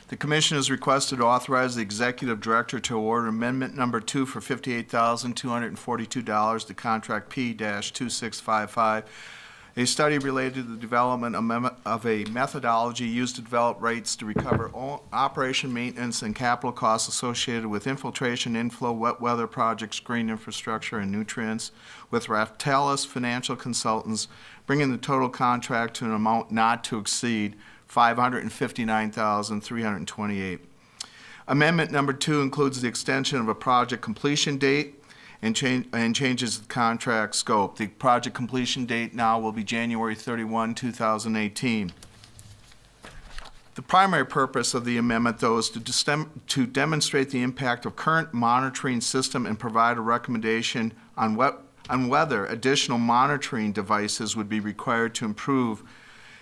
The Commission is requested to authorize the Executive Director to award Amendment Number 2 for $58,242 to Contract P-2655, a study related to the development of a methodology used to develop rates to recover operation, maintenance, and capital costs associated with infiltration, inflow, wet weather projects, green infrastructure, and nutrients, with Raftellus Financial Consultants, bringing the total contract to an amount not to exceed $559,328. Amendment number 2 includes the extension of a project completion date and changes the contract scope. The project completion date now will be January 31, 2018. The primary purpose of the amendment, though, is to demonstrate the impact of current monitoring system and provide a recommendation on whether additional monitoring devices would be required to improve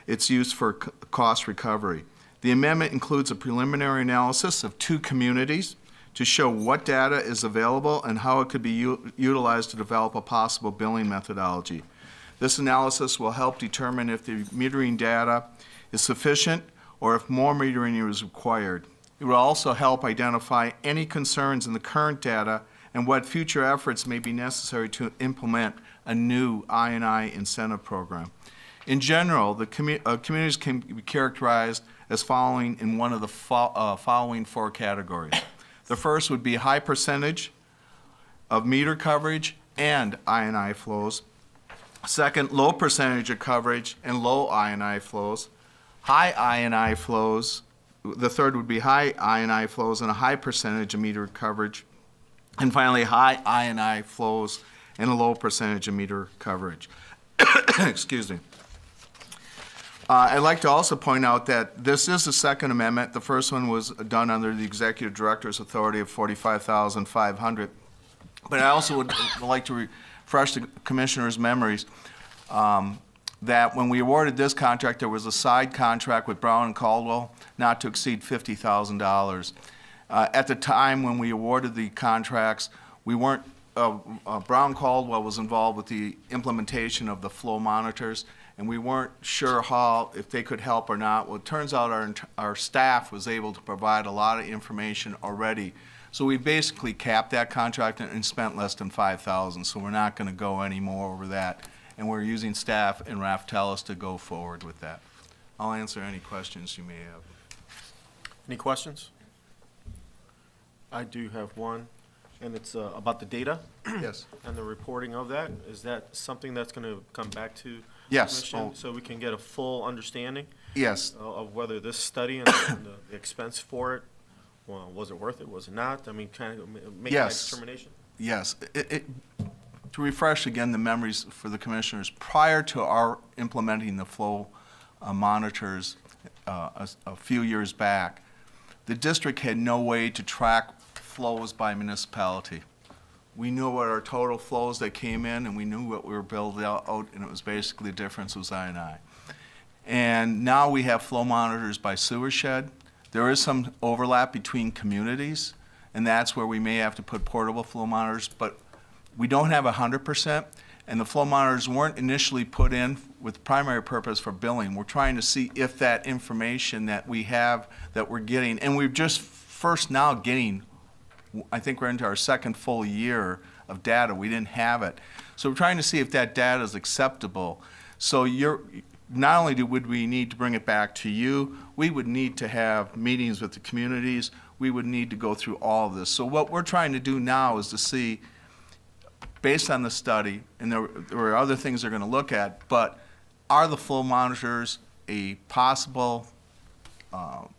its use for cost recovery. The amendment includes a preliminary analysis of 2 communities to show what data is available and how it could be utilized to develop a possible billing methodology. This analysis will help determine if the metering data is sufficient or if more metering is required. It will also help identify any concerns in the current data and what future efforts may be necessary to implement a new I&I incentive program. In general, the communities can be characterized as following in one of the following 4 categories. The first would be high percentage of meter coverage and I&I flows. Second, low percentage of coverage and low I&I flows. High I&I flows, the third would be high I&I flows and a high percentage of meter coverage. And finally, high I&I flows and a low percentage of meter coverage. Excuse me. I'd like to also point out that this is the second amendment. The first one was done under the executive director's authority of $45,500. But I also would like to refresh the commissioner's memories that when we awarded this contract, there was a side contract with Brown and Caldwell not to exceed $50,000. At the time when we awarded the contracts, we weren't, Brown Caldwell was involved with the implementation of the flow monitors, and we weren't sure if they could help or not. Well, it turns out our staff was able to provide a lot of information already. So we basically capped that contract and spent less than $5,000, so we're not going to go any more over that. And we're using staff and Raftellus to go forward with that. I'll answer any questions you may have. Any questions? I do have one, and it's about the data. Yes. And the reporting of that. Is that something that's going to come back to Yes. Commission so we can get a full understanding? Yes. Of whether this study and the expense for it, well, was it worth it, was it not? I mean, kind of make that determination? Yes. To refresh again the memories for the commissioners, prior to our implementing the flow monitors a few years back, the district had no way to track flows by municipality. We knew what our total flows that came in, and we knew what we were billed out, and it was basically the difference was I&I. And now we have flow monitors by sewer shed. There is some overlap between communities, and that's where we may have to put portable flow monitors, but we don't have 100%, and the flow monitors weren't initially put in with primary purpose for billing. We're trying to see if that information that we have, that we're getting, and we're just first now getting, I think we're into our second full year of data. We didn't have it. So we're trying to see if that data is acceptable. So not only would we need to bring it back to you, we would need to have meetings with the communities. We would need to go through all of this. So what we're trying to do now is to see, based on the study, and there are other things they're going to look at, but are the flow monitors a possible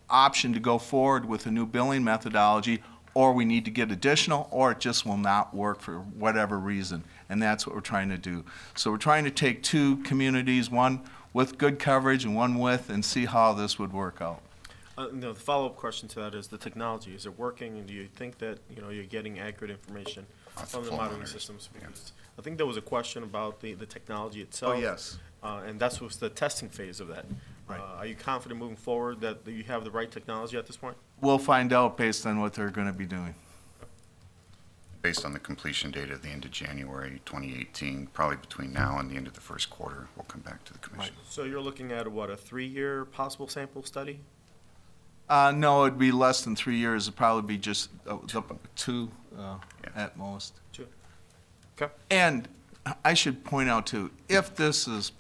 option to go forward with a new billing methodology, or we need to get additional, or it just will not work for whatever reason, and that's what we're trying to do. So we're trying to take two communities, one with good coverage and one with, and see how this would work out. The follow-up question to that is the technology. Is it working, and do you think that you're getting accurate information from the monitoring systems? Because I think there was a question about the technology itself. Oh, yes. And that was the testing phase of that. Right. Are you confident moving forward that you have the right technology at this point? We'll find out based on what they're going to be doing. Based on the completion date at the end of January 2018, probably between now and the end of the first quarter, we'll come back to the commission. So you're looking at, what, a 3-year possible sample study? No, it'd be less than 3 years. It'd probably be just two at most. 2. Okay. And I should point out too, if this is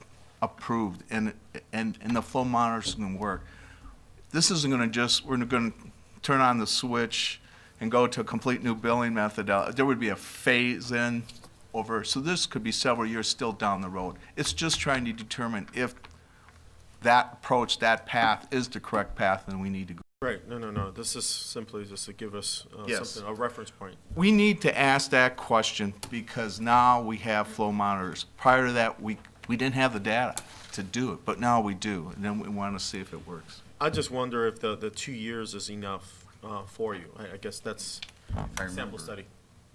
approved and the flow monitors can work, this isn't going to we're going to turn on the switch and go to a complete new billing method. There would be a phase in over, so this could be several years still down the road. It's just trying to determine if that approach, that path is the correct path and we need to go. Right. No. This is simply just to give us Yes. something, a reference point. We need to ask that question because now we have flow monitors. Prior to that, we didn't have the data to do it, but now we do, and then we want to see if it works. I just wonder if the 2 years is enough for you. I guess that's sample study.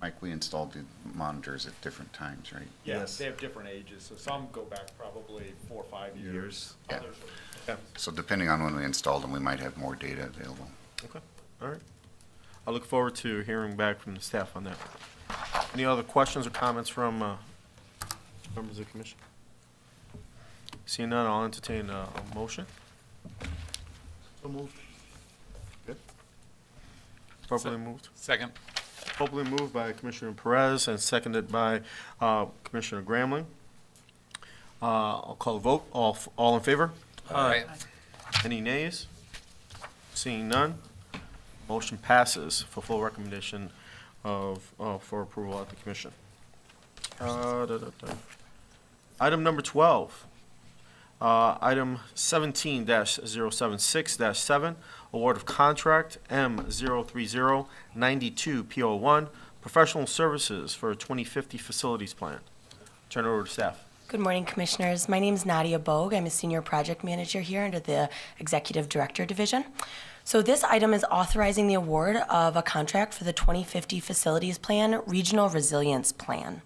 Mike, we installed the monitors at different times, right? Yes, they have different ages, so some go back probably 4 or 5 years. Yeah. Others Yeah. So depending on when we install them, we might have more data available. Okay. All right. I look forward to hearing back from the staff on that. Any other questions or comments from members of the commission? Seeing none, I'll entertain a motion. So moved. Good. Properly moved. Second. Properly moved by Commissioner Perez and seconded by Commissioner Gramling. I'll call a vote. All in favor? Aye. Any nays? Seeing none, motion passes for full recommendation for approval at the commission. Item number 12. Item 17-076-7, award of contract M03092 PO1, professional services for 2050 facilities plan. Turn it over to staff. Good morning, Commissioners. My name is Nadia Bogue. I'm a Senior Project Manager here under the Executive Director Division. So this item is authorizing the award of a contract for the 2050 Facilities Plan Regional Resilience Plan.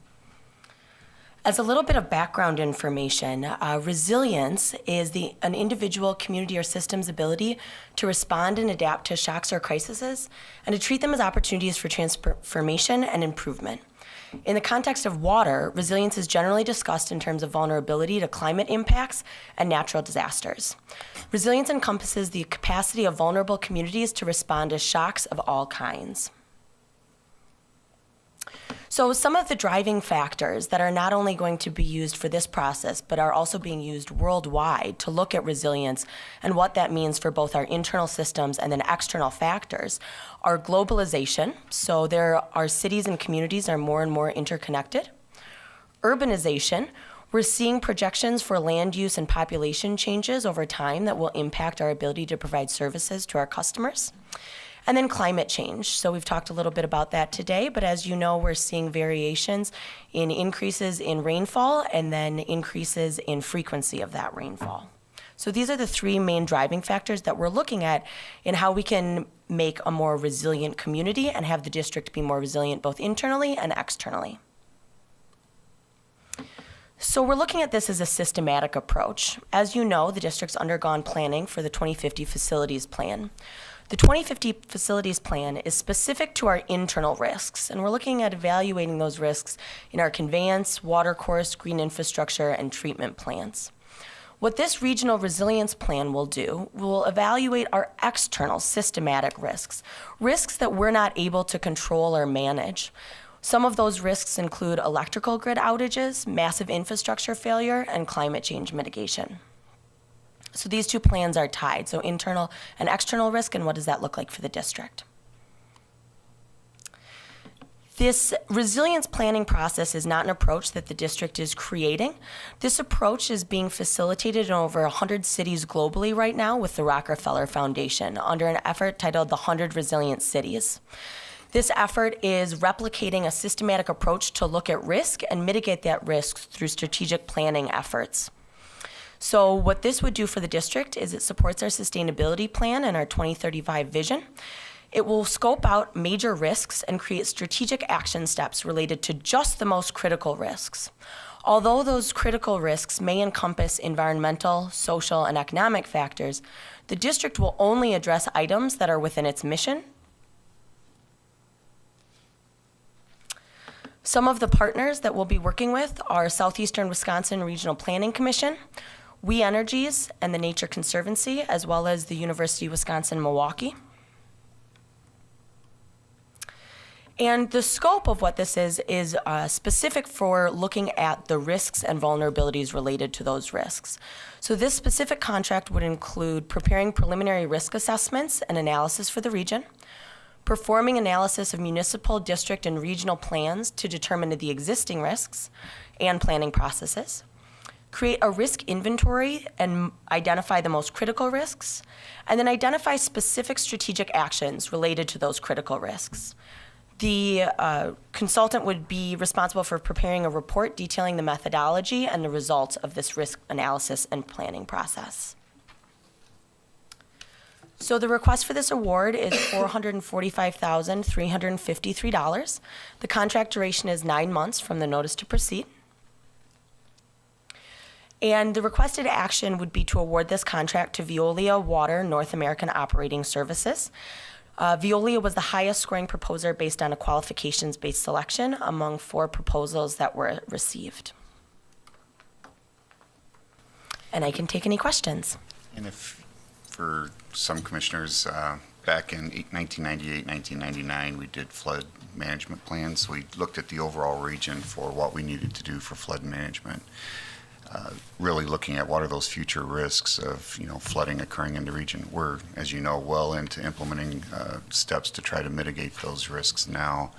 As a little bit of background information, resilience is an individual, community, or system's ability to respond and adapt to shocks or crises and to treat them as opportunities for transformation and improvement. In the context of water, resilience is generally discussed in terms of vulnerability to climate impacts and natural disasters. Resilience encompasses the capacity of vulnerable communities to respond to shocks of all kinds. So some of the driving factors that are not only going to be used for this process, but are also being used worldwide to look at resilience and what that means for both our internal systems and then external factors are globalization. So our cities and communities are more and more interconnected. Urbanization. We're seeing projections for land use and population changes over time that will impact our ability to provide services to our customers. And then climate change. So we've talked a little bit about that today, but as you know, we're seeing variations in increases in rainfall and then increases in frequency of that rainfall. So these are the three main driving factors that we're looking at in how we can make a more resilient community and have the district be more resilient both internally and externally. So we're looking at this as a systematic approach. As you know, the district's undergone planning for the 2050 Facilities Plan. The 2050 Facilities Plan is specific to our internal risks, and we're looking at evaluating those risks in our conveyance, watercourse, green infrastructure, and treatment plants. What this regional resilience plan will do, will evaluate our external systematic risks, risks that we're not able to control or manage. Some of those risks include electrical grid outages, massive infrastructure failure, and climate change mitigation. So these two plans are tied, so internal and external risk, and what does that look like for the district? This resilience planning process is not an approach that the district is creating. This approach is being facilitated in over 100 cities globally right now with the Rockefeller Foundation under an effort titled the 100 Resilient Cities. This effort is replicating a systematic approach to look at risk and mitigate that risk through strategic planning efforts. So what this would do for the district is it supports our sustainability plan and our 2035 vision. It will scope out major risks and create strategic action steps related to just the most critical risks. Although those critical risks may encompass environmental, social, and economic factors, the district will only address items that are within its mission. Some of the partners that we'll be working with are Southeastern Wisconsin Regional Planning Commission, We Energies, and the Nature Conservancy, as well as the University of Wisconsin-Milwaukee. And the scope of what this is specific for looking at the risks and vulnerabilities related to those risks. So this specific contract would include preparing preliminary risk assessments and analysis for the region, performing analysis of municipal, district, and regional plans to determine the existing risks and planning processes, create a risk inventory and identify the most critical risks, and then identify specific strategic actions related to those critical risks. The consultant would be responsible for preparing a report detailing the methodology and the results of this risk analysis and planning process. So the request for this award is $445,353. The contract duration is 9 months from the notice to proceed. And the requested action would be to award this contract to Veolia Water North American Operating Services. Veolia was the highest scoring proposer based on a qualifications-based selection among 4 proposals that were received. And I can take any questions. And if, for some commissioners, back in 1998, 1999, we did flood management plans. We looked at the overall region for what we needed to do for flood management. really looking at what are those future risks of, flooding occurring in the region. We're, as you know, well into implementing steps to try to mitigate those risks now.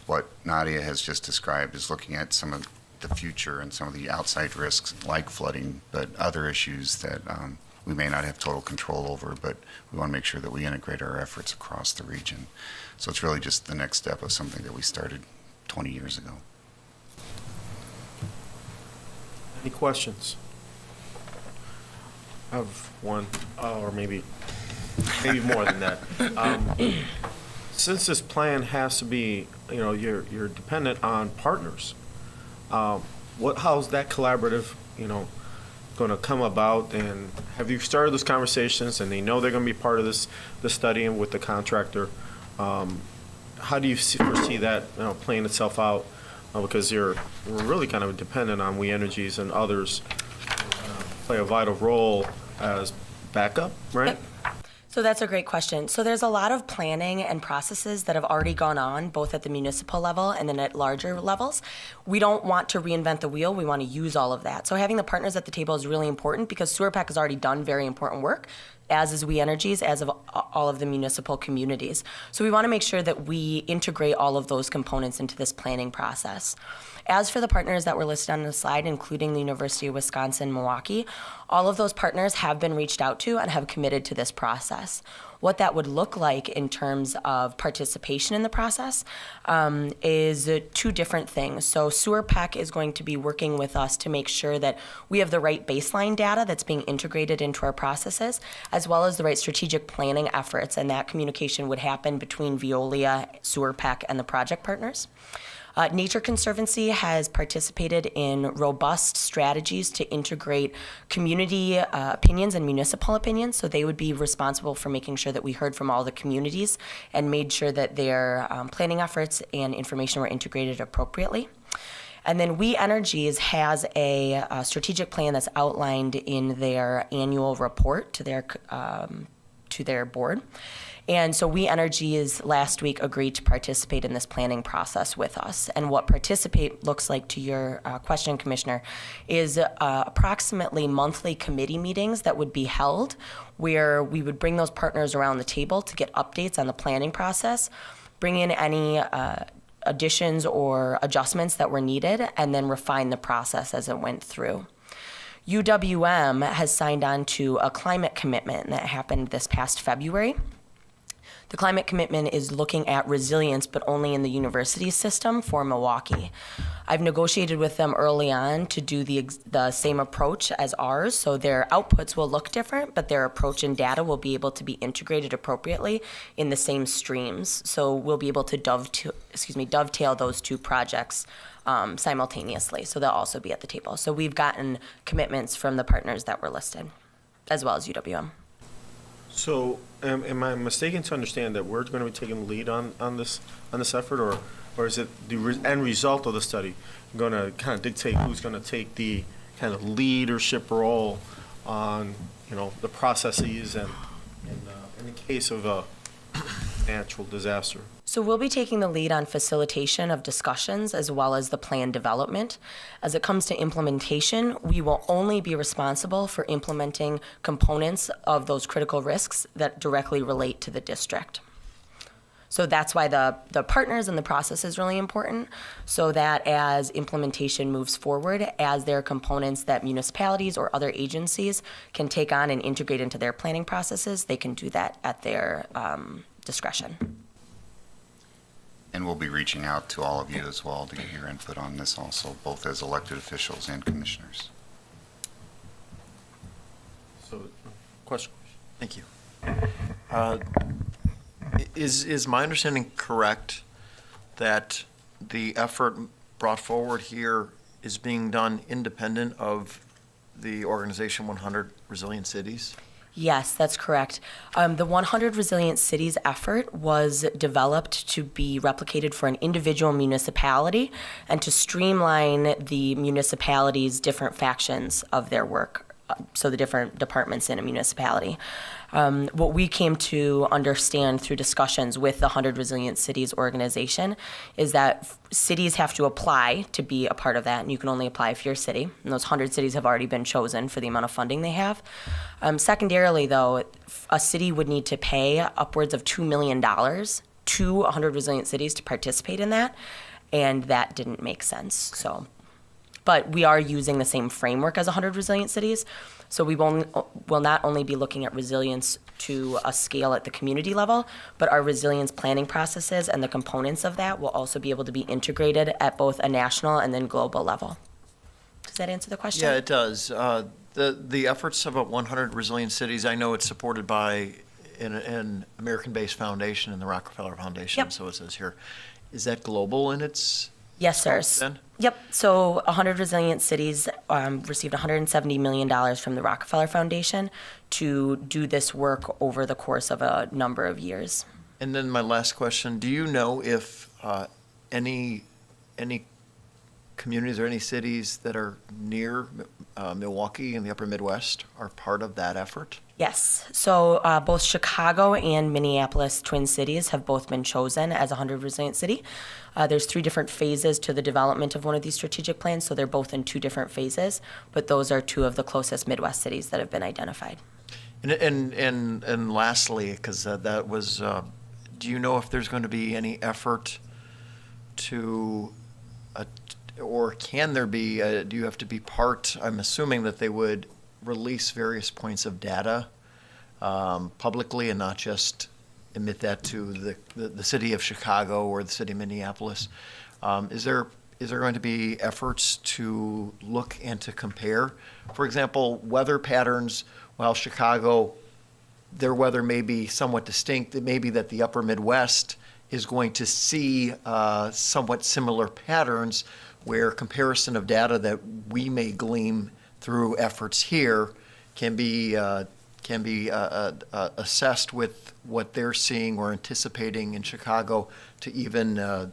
What Nadia has just described is looking at some of the future and some of the outside risks like flooding, but other issues that we may not have total control over, but we want to make sure that we integrate our efforts across the region. So it's really just the next step of something that we started 20 years ago. Any questions? I have one, or maybe more than that. Since this plan has to be, you're dependent on partners. How's that collaborative, going to come about? And have you started those conversations? And they know they're going to be part of this study and with the contractor. How do you foresee that playing itself out? Because we're really kind of dependent on We Energies and others play a vital role as backup, right? Yep. So that's a great question. So there's a lot of planning and processes that have already gone on, both at the municipal level and then at larger levels. We don't want to reinvent the wheel. We want to use all of that. So having the partners at the table is really important because SewerPAC has already done very important work, as is We Energies, as of all of the municipal communities. So we want to make sure that we integrate all of those components into this planning process. As for the partners that were listed on the slide, including the University of Wisconsin-Milwaukee, all of those partners have been reached out to and have committed to this process. What that would look like in terms of participation in the process is two different things. So SewerPAC is going to be working with us to make sure that we have the right baseline data that's being integrated into our processes, as well as the right strategic planning efforts, and that communication would happen between Veolia, SewerPAC, and the project partners. Nature Conservancy has participated in robust strategies to integrate community opinions and municipal opinions, so they would be responsible for making sure that we heard from all the communities and made sure that their planning efforts and information were integrated appropriately. And then We Energies has a strategic plan that's outlined in their annual report to their board. And so We Energies last week agreed to participate in this planning process with us. And what participate looks like, to your question, Commissioner, is approximately monthly committee meetings that would be held where we would bring those partners around the table to get updates on the planning process, bring in any additions or adjustments that were needed, and then refine the process as it went through. UWM has signed on to a climate commitment that happened this past February. The climate commitment is looking at resilience, but only in the university system for Milwaukee. I've negotiated with them early on to do the same approach as ours, so their outputs will look different, but their approach and data will be able to be integrated appropriately in the same streams. So we'll be able to dovetail those two projects simultaneously. So they'll also be at the table. So we've gotten commitments from the partners that were listed, as well as UWM. So, am I mistaken to understand that we're going to be taking the lead on this effort, or is it the end result of the study going to kind of dictate who's going to take the kind of leadership role on, the processes and in the case of a natural disaster? So we'll be taking the lead on facilitation of discussions as well as the plan development. As it comes to implementation, we will only be responsible for implementing components of those critical risks that directly relate to the district. So that's why the partners and the process is really important, so that as implementation moves forward, as there are components that municipalities or other agencies can take on and integrate into their planning processes, they can do that at their discretion. And we'll be reaching out to all of you as well to get your input on this also, both as elected officials and commissioners. So, question. Thank you. Is my understanding correct that the effort brought forward here is being done independent of the organization 100 Resilient Cities? Yes, that's correct. The 100 Resilient Cities effort was developed to be replicated for an individual municipality and to streamline the municipality's different factions of their work, so the different departments in a municipality. What we came to understand through discussions with the 100 Resilient Cities organization is that cities have to apply to be a part of that, and you can only apply if you're a city. And those 100 cities have already been chosen for the amount of funding they have. Secondarily, though, a city would need to pay upwards of $2 million to 100 Resilient Cities to participate in that, and that didn't make sense. So, but we are using the same framework as 100 Resilient Cities. So we will not only be looking at resilience to a scale at the community level, but our resilience planning processes and the components of that will also be able to be integrated at both a national and then global level. Does that answer the question? Yeah, it does. The efforts of 100 Resilient Cities, I know it's supported by an American-based foundation and the Rockefeller Foundation, Yep. so it says here. Is that global in its Yes, sir. then? Yep. So 100 Resilient Cities received $170 million from the Rockefeller Foundation to do this work over the course of a number of years. And then my last question, do you know if any communities or any cities that are near Milwaukee in the upper Midwest are part of that effort? Yes. So both Chicago and Minneapolis, Twin Cities, have both been chosen as a 100 Resilient City. There's 3 different phases to the development of one of these strategic plans, so they're both in 2 different phases, but those are 2 of the closest Midwest cities that have been identified. And lastly, because that was, do you know if there's going to be any effort to, or can there be, do you have to be part, I'm assuming that they would release various points of data publicly and not just emit that to the city of Chicago or the city of Minneapolis. Is there going to be efforts to look and to compare? For example, weather patterns, while Chicago, their weather may be somewhat distinct, it may be that the upper Midwest is going to see somewhat similar patterns where comparison of data that we may glean through efforts here can be assessed with what they're seeing or anticipating in Chicago to even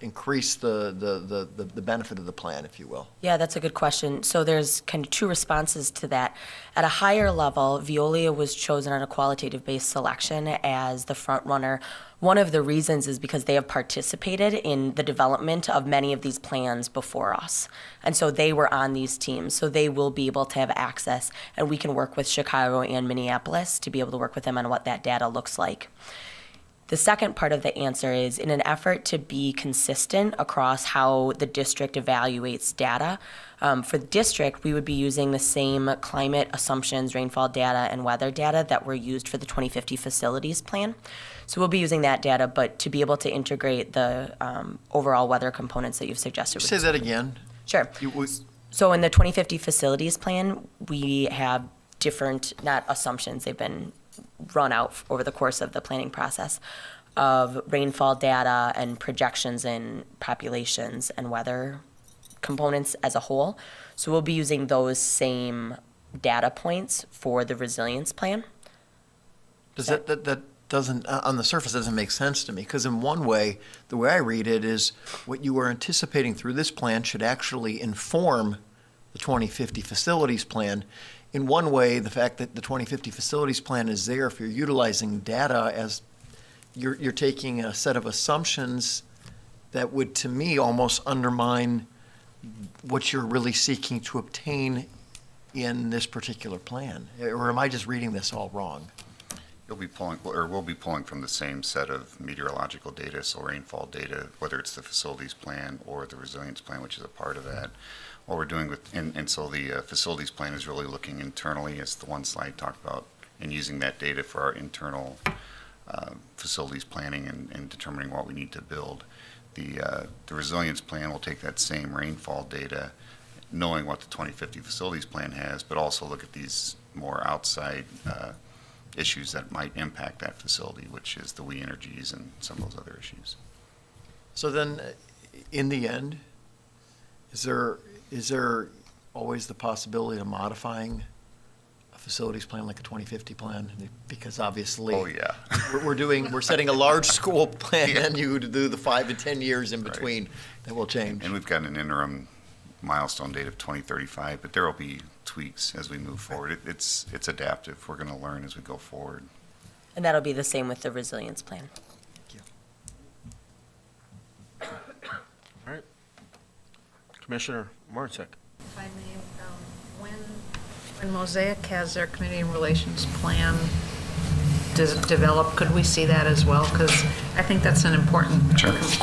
increase the benefit of the plan, if you will. Yeah, that's a good question. So there's kind of 2 responses to that. At a higher level, Veolia was chosen on a qualitative-based selection as the front runner. One of the reasons is because they have participated in the development of many of these plans before us. And so they were on these teams, so they will be able to have access, and we can work with Chicago and Minneapolis to be able to work with them on what that data looks like. The second part of the answer is, in an effort to be consistent across how the district evaluates data, for the district, we would be using the same climate assumptions, rainfall data, and weather data that were used for the 2050 facilities plan. So we'll be using that data, but to be able to integrate the overall weather components that you've suggested. Say that again. Sure. So in the 2050 facilities plan, we have different, not assumptions, they've been run out over the course of the planning process, of rainfall data and projections in populations and weather components as a whole. So we'll be using those same data points for the resilience plan. Does that doesn't, on the surface, doesn't make sense to me, because in one way, the way I read it is what you are anticipating through this plan should actually inform the 2050 facilities plan. In one way, the fact that the 2050 facilities plan is there, if you're utilizing data as you're taking a set of assumptions that would, to me, almost undermine what you're really seeking to obtain in this particular plan. Or am I just reading this all wrong? We'll be pulling from the same set of meteorological data, so rainfall data, whether it's the facilities plan or the resilience plan, which is a part of that. What we're doing with, and so the facilities plan is really looking internally, as the one slide talked about, and using that data for our internal facilities planning and determining what we need to build. The resilience plan will take that same rainfall data, knowing what the 2050 facilities plan has, but also look at these more outside issues that might impact that facility, which is the WE energies and some of those other issues. So then, in the end, is there always the possibility of modifying a facilities plan like a 2050 plan? Because obviously, oh yeah, we're setting a large school plan, and you do the 5 to 10 years in between that will change. And we've got an interim milestone date of 2035, but there will be tweaks as we move forward. It's adaptive. We're going to learn as we go forward. And that'll be the same with the resilience plan. All right. Commissioner Martek. If I may, when Mosaic has their community relations plan developed, could we see that as well? Because I think that's an important component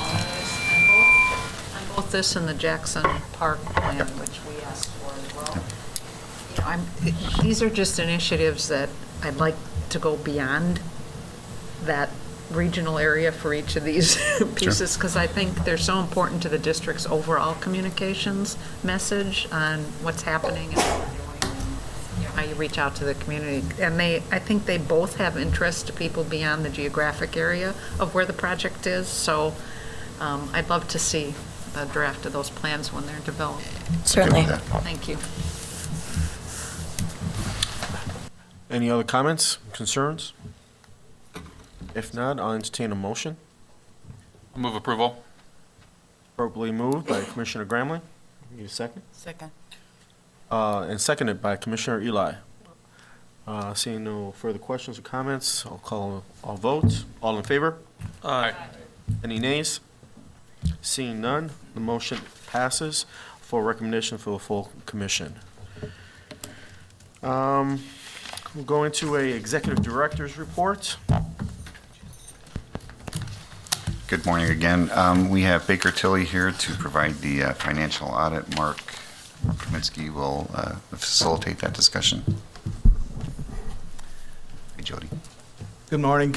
on both this and the Jackson Park plan, which we asked for as well. You know, these are just initiatives that I'd like to go beyond that regional area for each of these pieces, because I think they're so important to the district's overall communications message on what's happening and what we're doing, and, you know, how you reach out to the community. And I think they both have interest to people beyond the geographic area of where the project is. So I'd love to see a draft of those plans when they're developed. Certainly. Thank you. Any other comments, concerns? If not, I'll entertain a motion. I'll move approval. Appropriately moved by Commissioner Gramling. Need a second? Second. And seconded by Commissioner Eli. Seeing no further questions or comments, I'll call all votes. All in favor? Aye. Any nays? Seeing none, the motion passes for recommendation for the full commission. We'll go into a executive director's report. Good morning again. We have Baker Tilly here to provide the financial audit. Mark Kaminsky will facilitate that discussion. Hey, Jody. Good morning,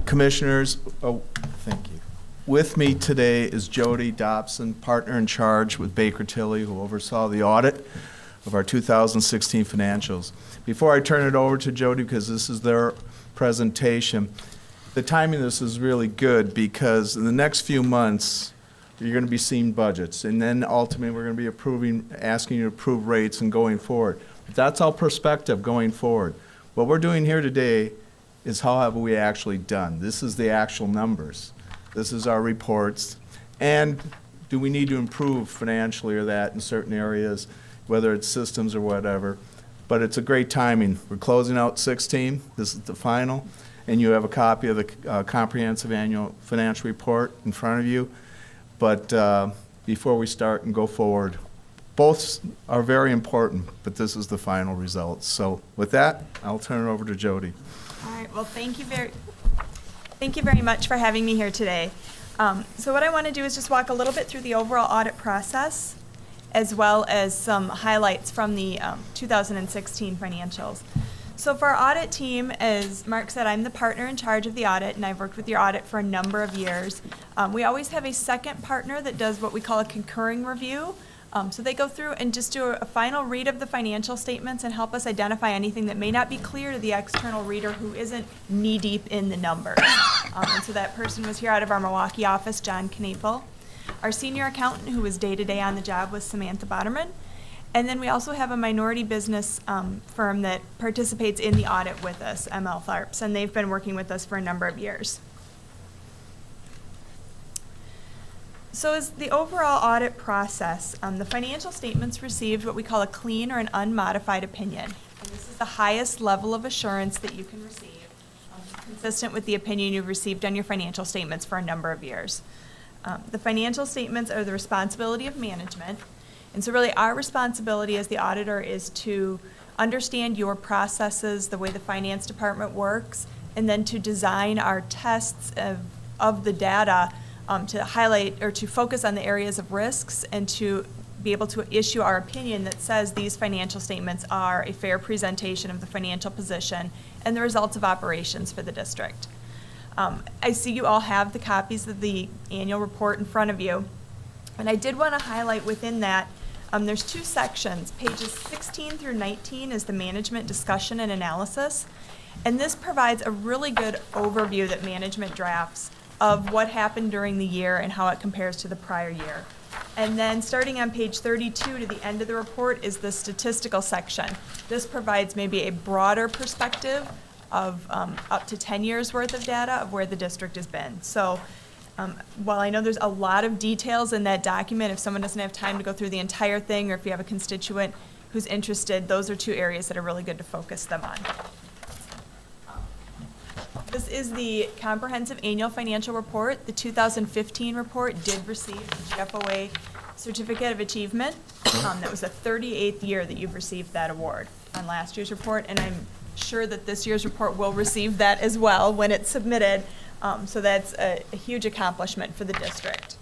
Commissioners. Oh, thank you. With me today is Jody Dobson, partner in charge with Baker Tilly, who oversaw the audit of our 2016 financials. Before I turn it over to Jody, because this is their presentation, the timing of this is really good because in the next few months, you're going to be seeing budgets, and then ultimately we're going to be asking you to approve rates and going forward. But that's all perspective going forward. What we're doing here today is how have we actually done. This is the actual numbers. This is our reports. And do we need to improve financially or that in certain areas, whether it's systems or whatever. But it's a great timing. We're closing out 16. This is the final. And you have a copy of the comprehensive annual financial report in front of you. But before we start and go forward, both are very important, but this is the final results. So with that, I'll turn it over to Jody. All right, well, thank you very much for having me here today. So what I want to do is just walk a little bit through the overall audit process, as well as some highlights from the 2016 financials. So for our audit team, as Mark said, I'm the partner in charge of the audit, and I've worked with your audit for a number of years. We always have a second partner that does what we call a concurring review. So they go through and just do a final read of the financial statements and help us identify anything that may not be clear to the external reader who isn't knee-deep in the numbers. And so that person was here out of our Milwaukee office, John Knapel. Our senior accountant, who was day-to-day on the job, was Samantha Botterman. And then we also have a minority business firm that participates in the audit with us, ML Tharps, and they've been working with us for a number of years. So as the overall audit process, the financial statements received what we call a clean or an unmodified opinion. And this is the highest level of assurance that you can receive, consistent with the opinion you've received on your financial statements for a number of years. The financial statements are the responsibility of management. And so really our responsibility as the auditor is to understand your processes, the way the finance department works, and then to design our tests of the data to highlight or to focus on the areas of risks and to be able to issue our opinion that says these financial statements are a fair presentation of the financial position and the results of operations for the district. I see you all have the copies of the annual report in front of you, and I did want to highlight within that there's two sections. Pages 16 through 19 is the management discussion and analysis, and this provides a really good overview that management drafts of what happened during the year and how it compares to the prior year. And then starting on page 32 to the end of the report is the statistical section. This provides maybe a broader perspective of up to 10 years worth of data of where the district has been. So While I know there's a lot of details in that document, if someone doesn't have time to go through the entire thing, or if you have a constituent who's interested, those are two areas that are really good to focus them on. This is the comprehensive annual financial report. The 2015 report did receive the GFOA Certificate of Achievement. That was the 38th year that you've received that award on last year's report, and I'm sure that this year's report will receive that as well when it's submitted. So that's a huge accomplishment for the district.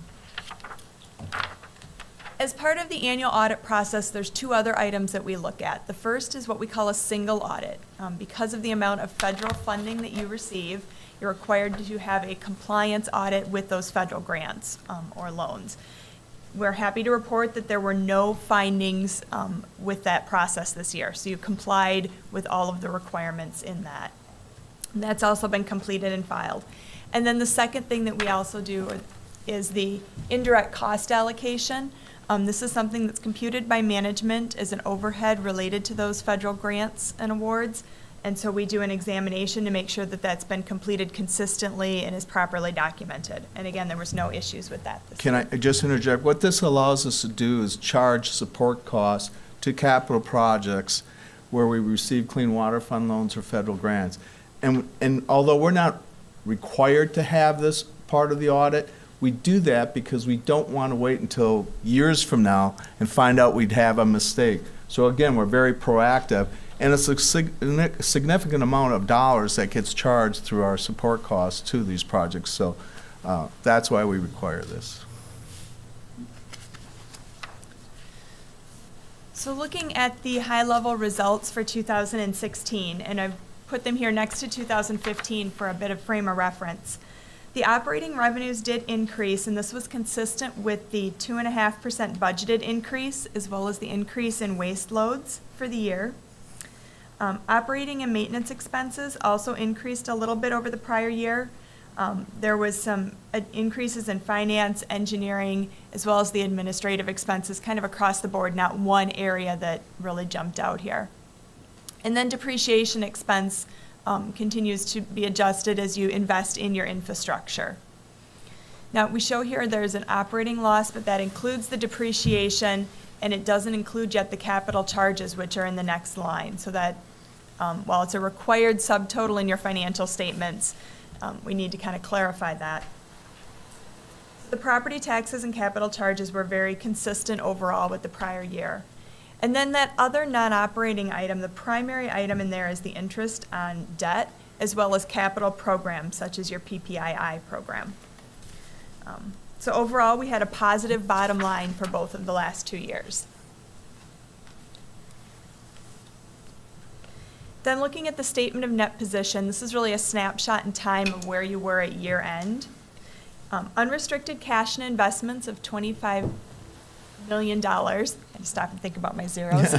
As part of the annual audit process, there's two other items that we look at. The first is what we call a single audit. Because of the amount of federal funding that you receive, you're required to have a compliance audit with those federal grants or loans. We're happy to report that there were no findings with that process this year. So you complied with all of the requirements in that. And that's also been completed and filed. And then the second thing that we also do is the indirect cost allocation. This is something that's computed by management as an overhead related to those federal grants and awards. And so we do an examination to make sure that that's been completed consistently and is properly documented. And again, there was no issues with that this Can year. I just interject? What this allows us to do is charge support costs to capital projects where we receive clean water fund loans or federal grants. And although we're not required to have this part of the audit, we do that because we don't want to wait until years from now and find out we'd have a mistake. So again, we're very proactive, and it's a significant amount of dollars that gets charged through our support costs to these projects. So that's why we require this. So looking at the high-level results for 2016, and I've put them here next to 2015 for a bit of frame of reference. The operating revenues did increase, and this was consistent with the 2.5% budgeted increase, as well as the increase in waste loads for the year. Operating and maintenance expenses also increased a little bit over the prior year. There was some increases in finance, engineering, as well as the administrative expenses, kind of across the board, not one area that really jumped out here. And then depreciation expense continues to be adjusted as you invest in your infrastructure. Now, we show here there's an operating loss, but that includes the depreciation, and it doesn't include yet the capital charges, which are in the next line. So that while it's a required subtotal in your financial statements, we need to kind of clarify that. The property taxes and capital charges were very consistent overall with the prior year. And then that other non-operating item, the primary item in there is the interest on debt, as well as capital programs, such as your PPII program. So overall, we had a positive bottom line for both of the last 2 years. Then looking at the statement of net position, this is really a snapshot in time of where you were at year end. Unrestricted cash and investments of $25 million. I had to stop and think about my zeros.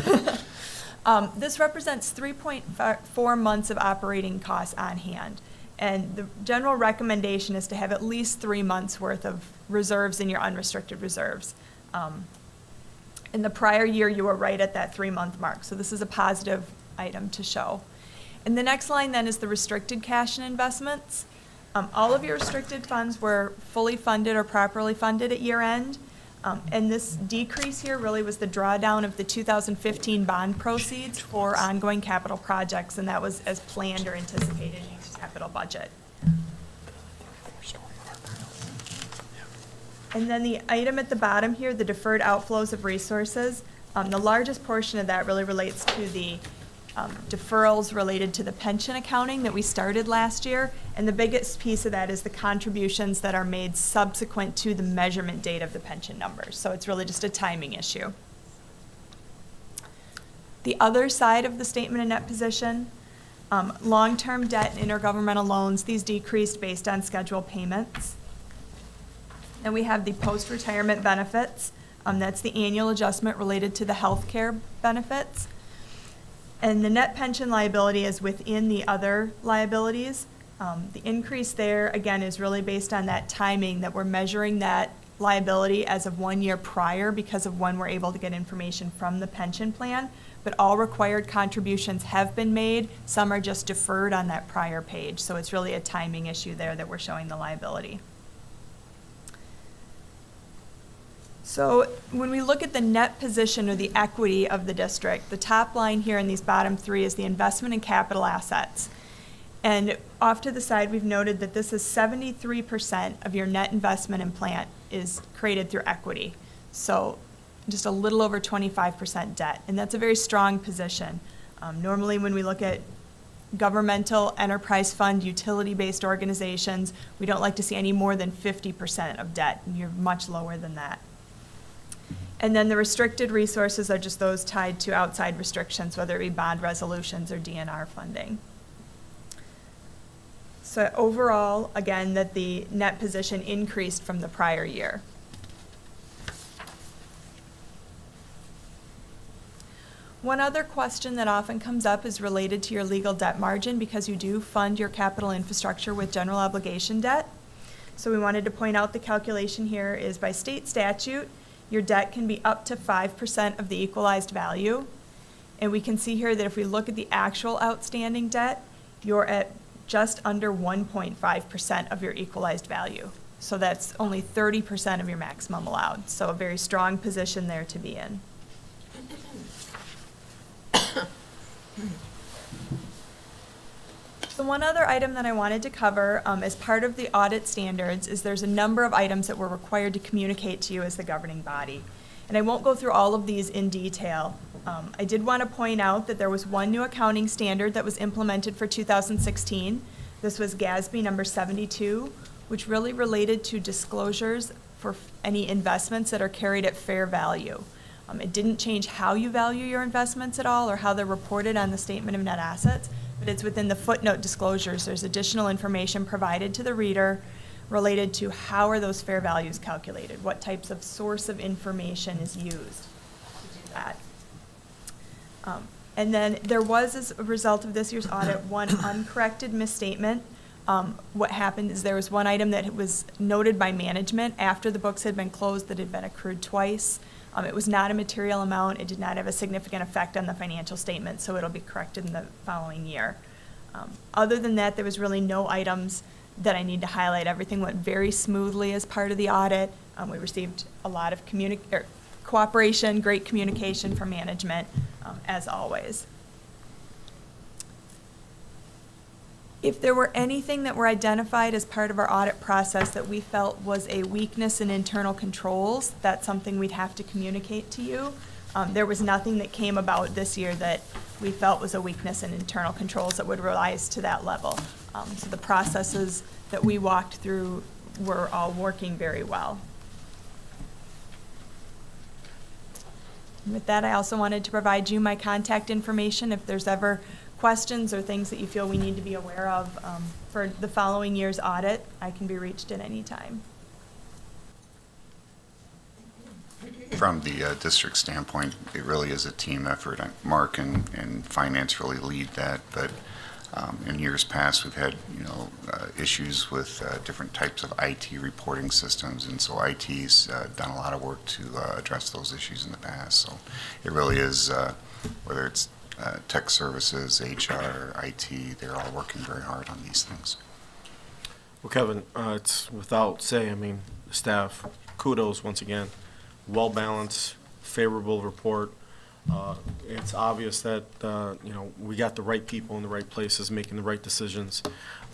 This represents 3.4 months of operating costs on hand. And the general recommendation is to have at least 3 months worth of reserves in your unrestricted reserves. In the prior year, you were right at that 3-month mark. So this is a positive item to show. And the next line then is the restricted cash and investments. All of your restricted funds were fully funded or properly funded at year end. And this decrease here really was the drawdown of the 2015 bond proceeds for ongoing capital projects, and that was as planned or anticipated in each capital budget. And then the item at the bottom here, the deferred outflows of resources, the largest portion of that really relates to the deferrals related to the pension accounting that we started last year, and the biggest piece of that is the contributions that are made subsequent to the measurement date of the pension numbers. So it's really just a timing issue. The other side of the statement of net position, long-term debt and intergovernmental loans, these decreased based on scheduled payments. And we have the post-retirement benefits. That's the annual adjustment related to the health care benefits. And the net pension liability is within the other liabilities. The increase there, again, is really based on that timing that we're measuring that liability as of 1 year prior because of when we're able to get information from the pension plan. But all required contributions have been made. Some are just deferred on that prior page. So it's really a timing issue there that we're showing the liability. So when we look at the net position or the equity of the district, the top line here in these bottom three is the investment in capital assets. And off to the side, we've noted that this is 73% of your net investment in plant is created through equity. So just a little over 25% debt, and that's a very strong position. Normally when we look at governmental, enterprise fund, utility-based organizations, we don't like to see any more than 50% of debt, and you're much lower than that. And then the restricted resources are just those tied to outside restrictions, whether it be bond resolutions or DNR funding. So overall, again, that the net position increased from the prior year. One other question that often comes up is related to your legal debt margin, because you do fund your capital infrastructure with general obligation debt. So we wanted to point out the calculation here is by state statute, your debt can be up to 5% of the equalized value. And we can see here that if we look at the actual outstanding debt, you're at just under 1.5% of your equalized value. So that's only 30% of your maximum allowed. So a very strong position there to be in. So one other item that I wanted to cover as part of the audit standards is there's a number of items that we're required to communicate to you as the governing body. And I won't go through all of these in detail. I did want to point out that there was one new accounting standard that was implemented for 2016. This was GASB number 72, which really related to disclosures for any investments that are carried at fair value. It didn't change how you value your investments at all or how they're reported on the statement of net assets, but it's within the footnote disclosures. There's additional information provided to the reader related to how are those fair values calculated, what types of source of information is used to do that. And then there was, as a result of this year's audit, one uncorrected misstatement. What happened is there was one item that was noted by management after the books had been closed that had been accrued twice. It was not a material amount. It did not have a significant effect on the financial statement, so it'll be corrected in the following year. Other than that, there was really no items that I need to highlight. Everything went very smoothly as part of the audit. We received a lot of cooperation, great communication from management, as always. If there were anything that were identified as part of our audit process that we felt was a weakness in internal controls, that's something we'd have to communicate to you. There was nothing that came about this year that we felt was a weakness in internal controls that would rise to that level. So the processes that we walked through were all working very well. And with that, I also wanted to provide you my contact information if there's ever questions or things that you feel we need to be aware of for the following year's audit. I can be reached at any time. From the district standpoint, it really is a team effort. Mark and finance really lead that, but in years past, we've had issues with different types of IT reporting systems, and so IT's done a lot of work to address those issues in the past. So it really is, whether it's tech services, HR, IT, they're all working very hard on these things. Well, Kevin, it's without say, the staff, kudos once again. Well-balanced, favorable report. It's obvious that, we got the right people in the right places, making the right decisions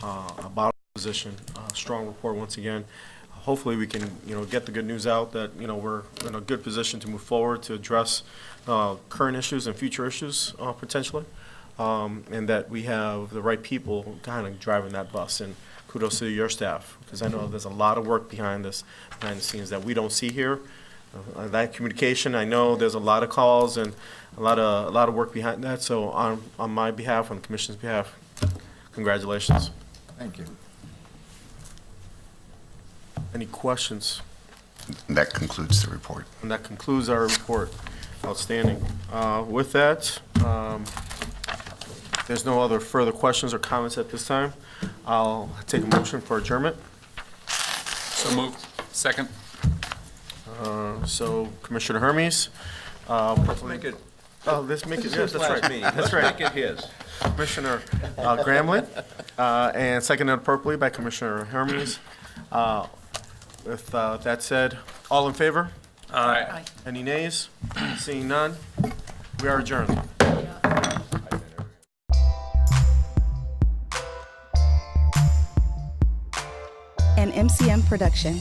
about our position. Strong report once again. Hopefully we can, get the good news out that, we're in a good position to move forward to address current issues and future issues potentially, and that we have the right people kind of driving that bus. And kudos to your staff, because I know there's a lot of work behind the scenes that we don't see here. That communication, I know there's a lot of calls and a lot of work behind that. So on my behalf, on the commission's behalf, congratulations. Thank you. Any questions? And that concludes the report. And that concludes our report. Outstanding. With that, there's no other further questions or comments at this time. I'll take a motion for adjournment. So moved. Second. So Commissioner Hermes. Let's make it. Oh, let's make it his. That's Last right. meeting. That's Let's right. make it his. Commissioner Gramlin, and seconded appropriately by Commissioner Hermes. With that said, all in favor? Aye. Any nays? Seeing none, we are adjourned. An MCM production.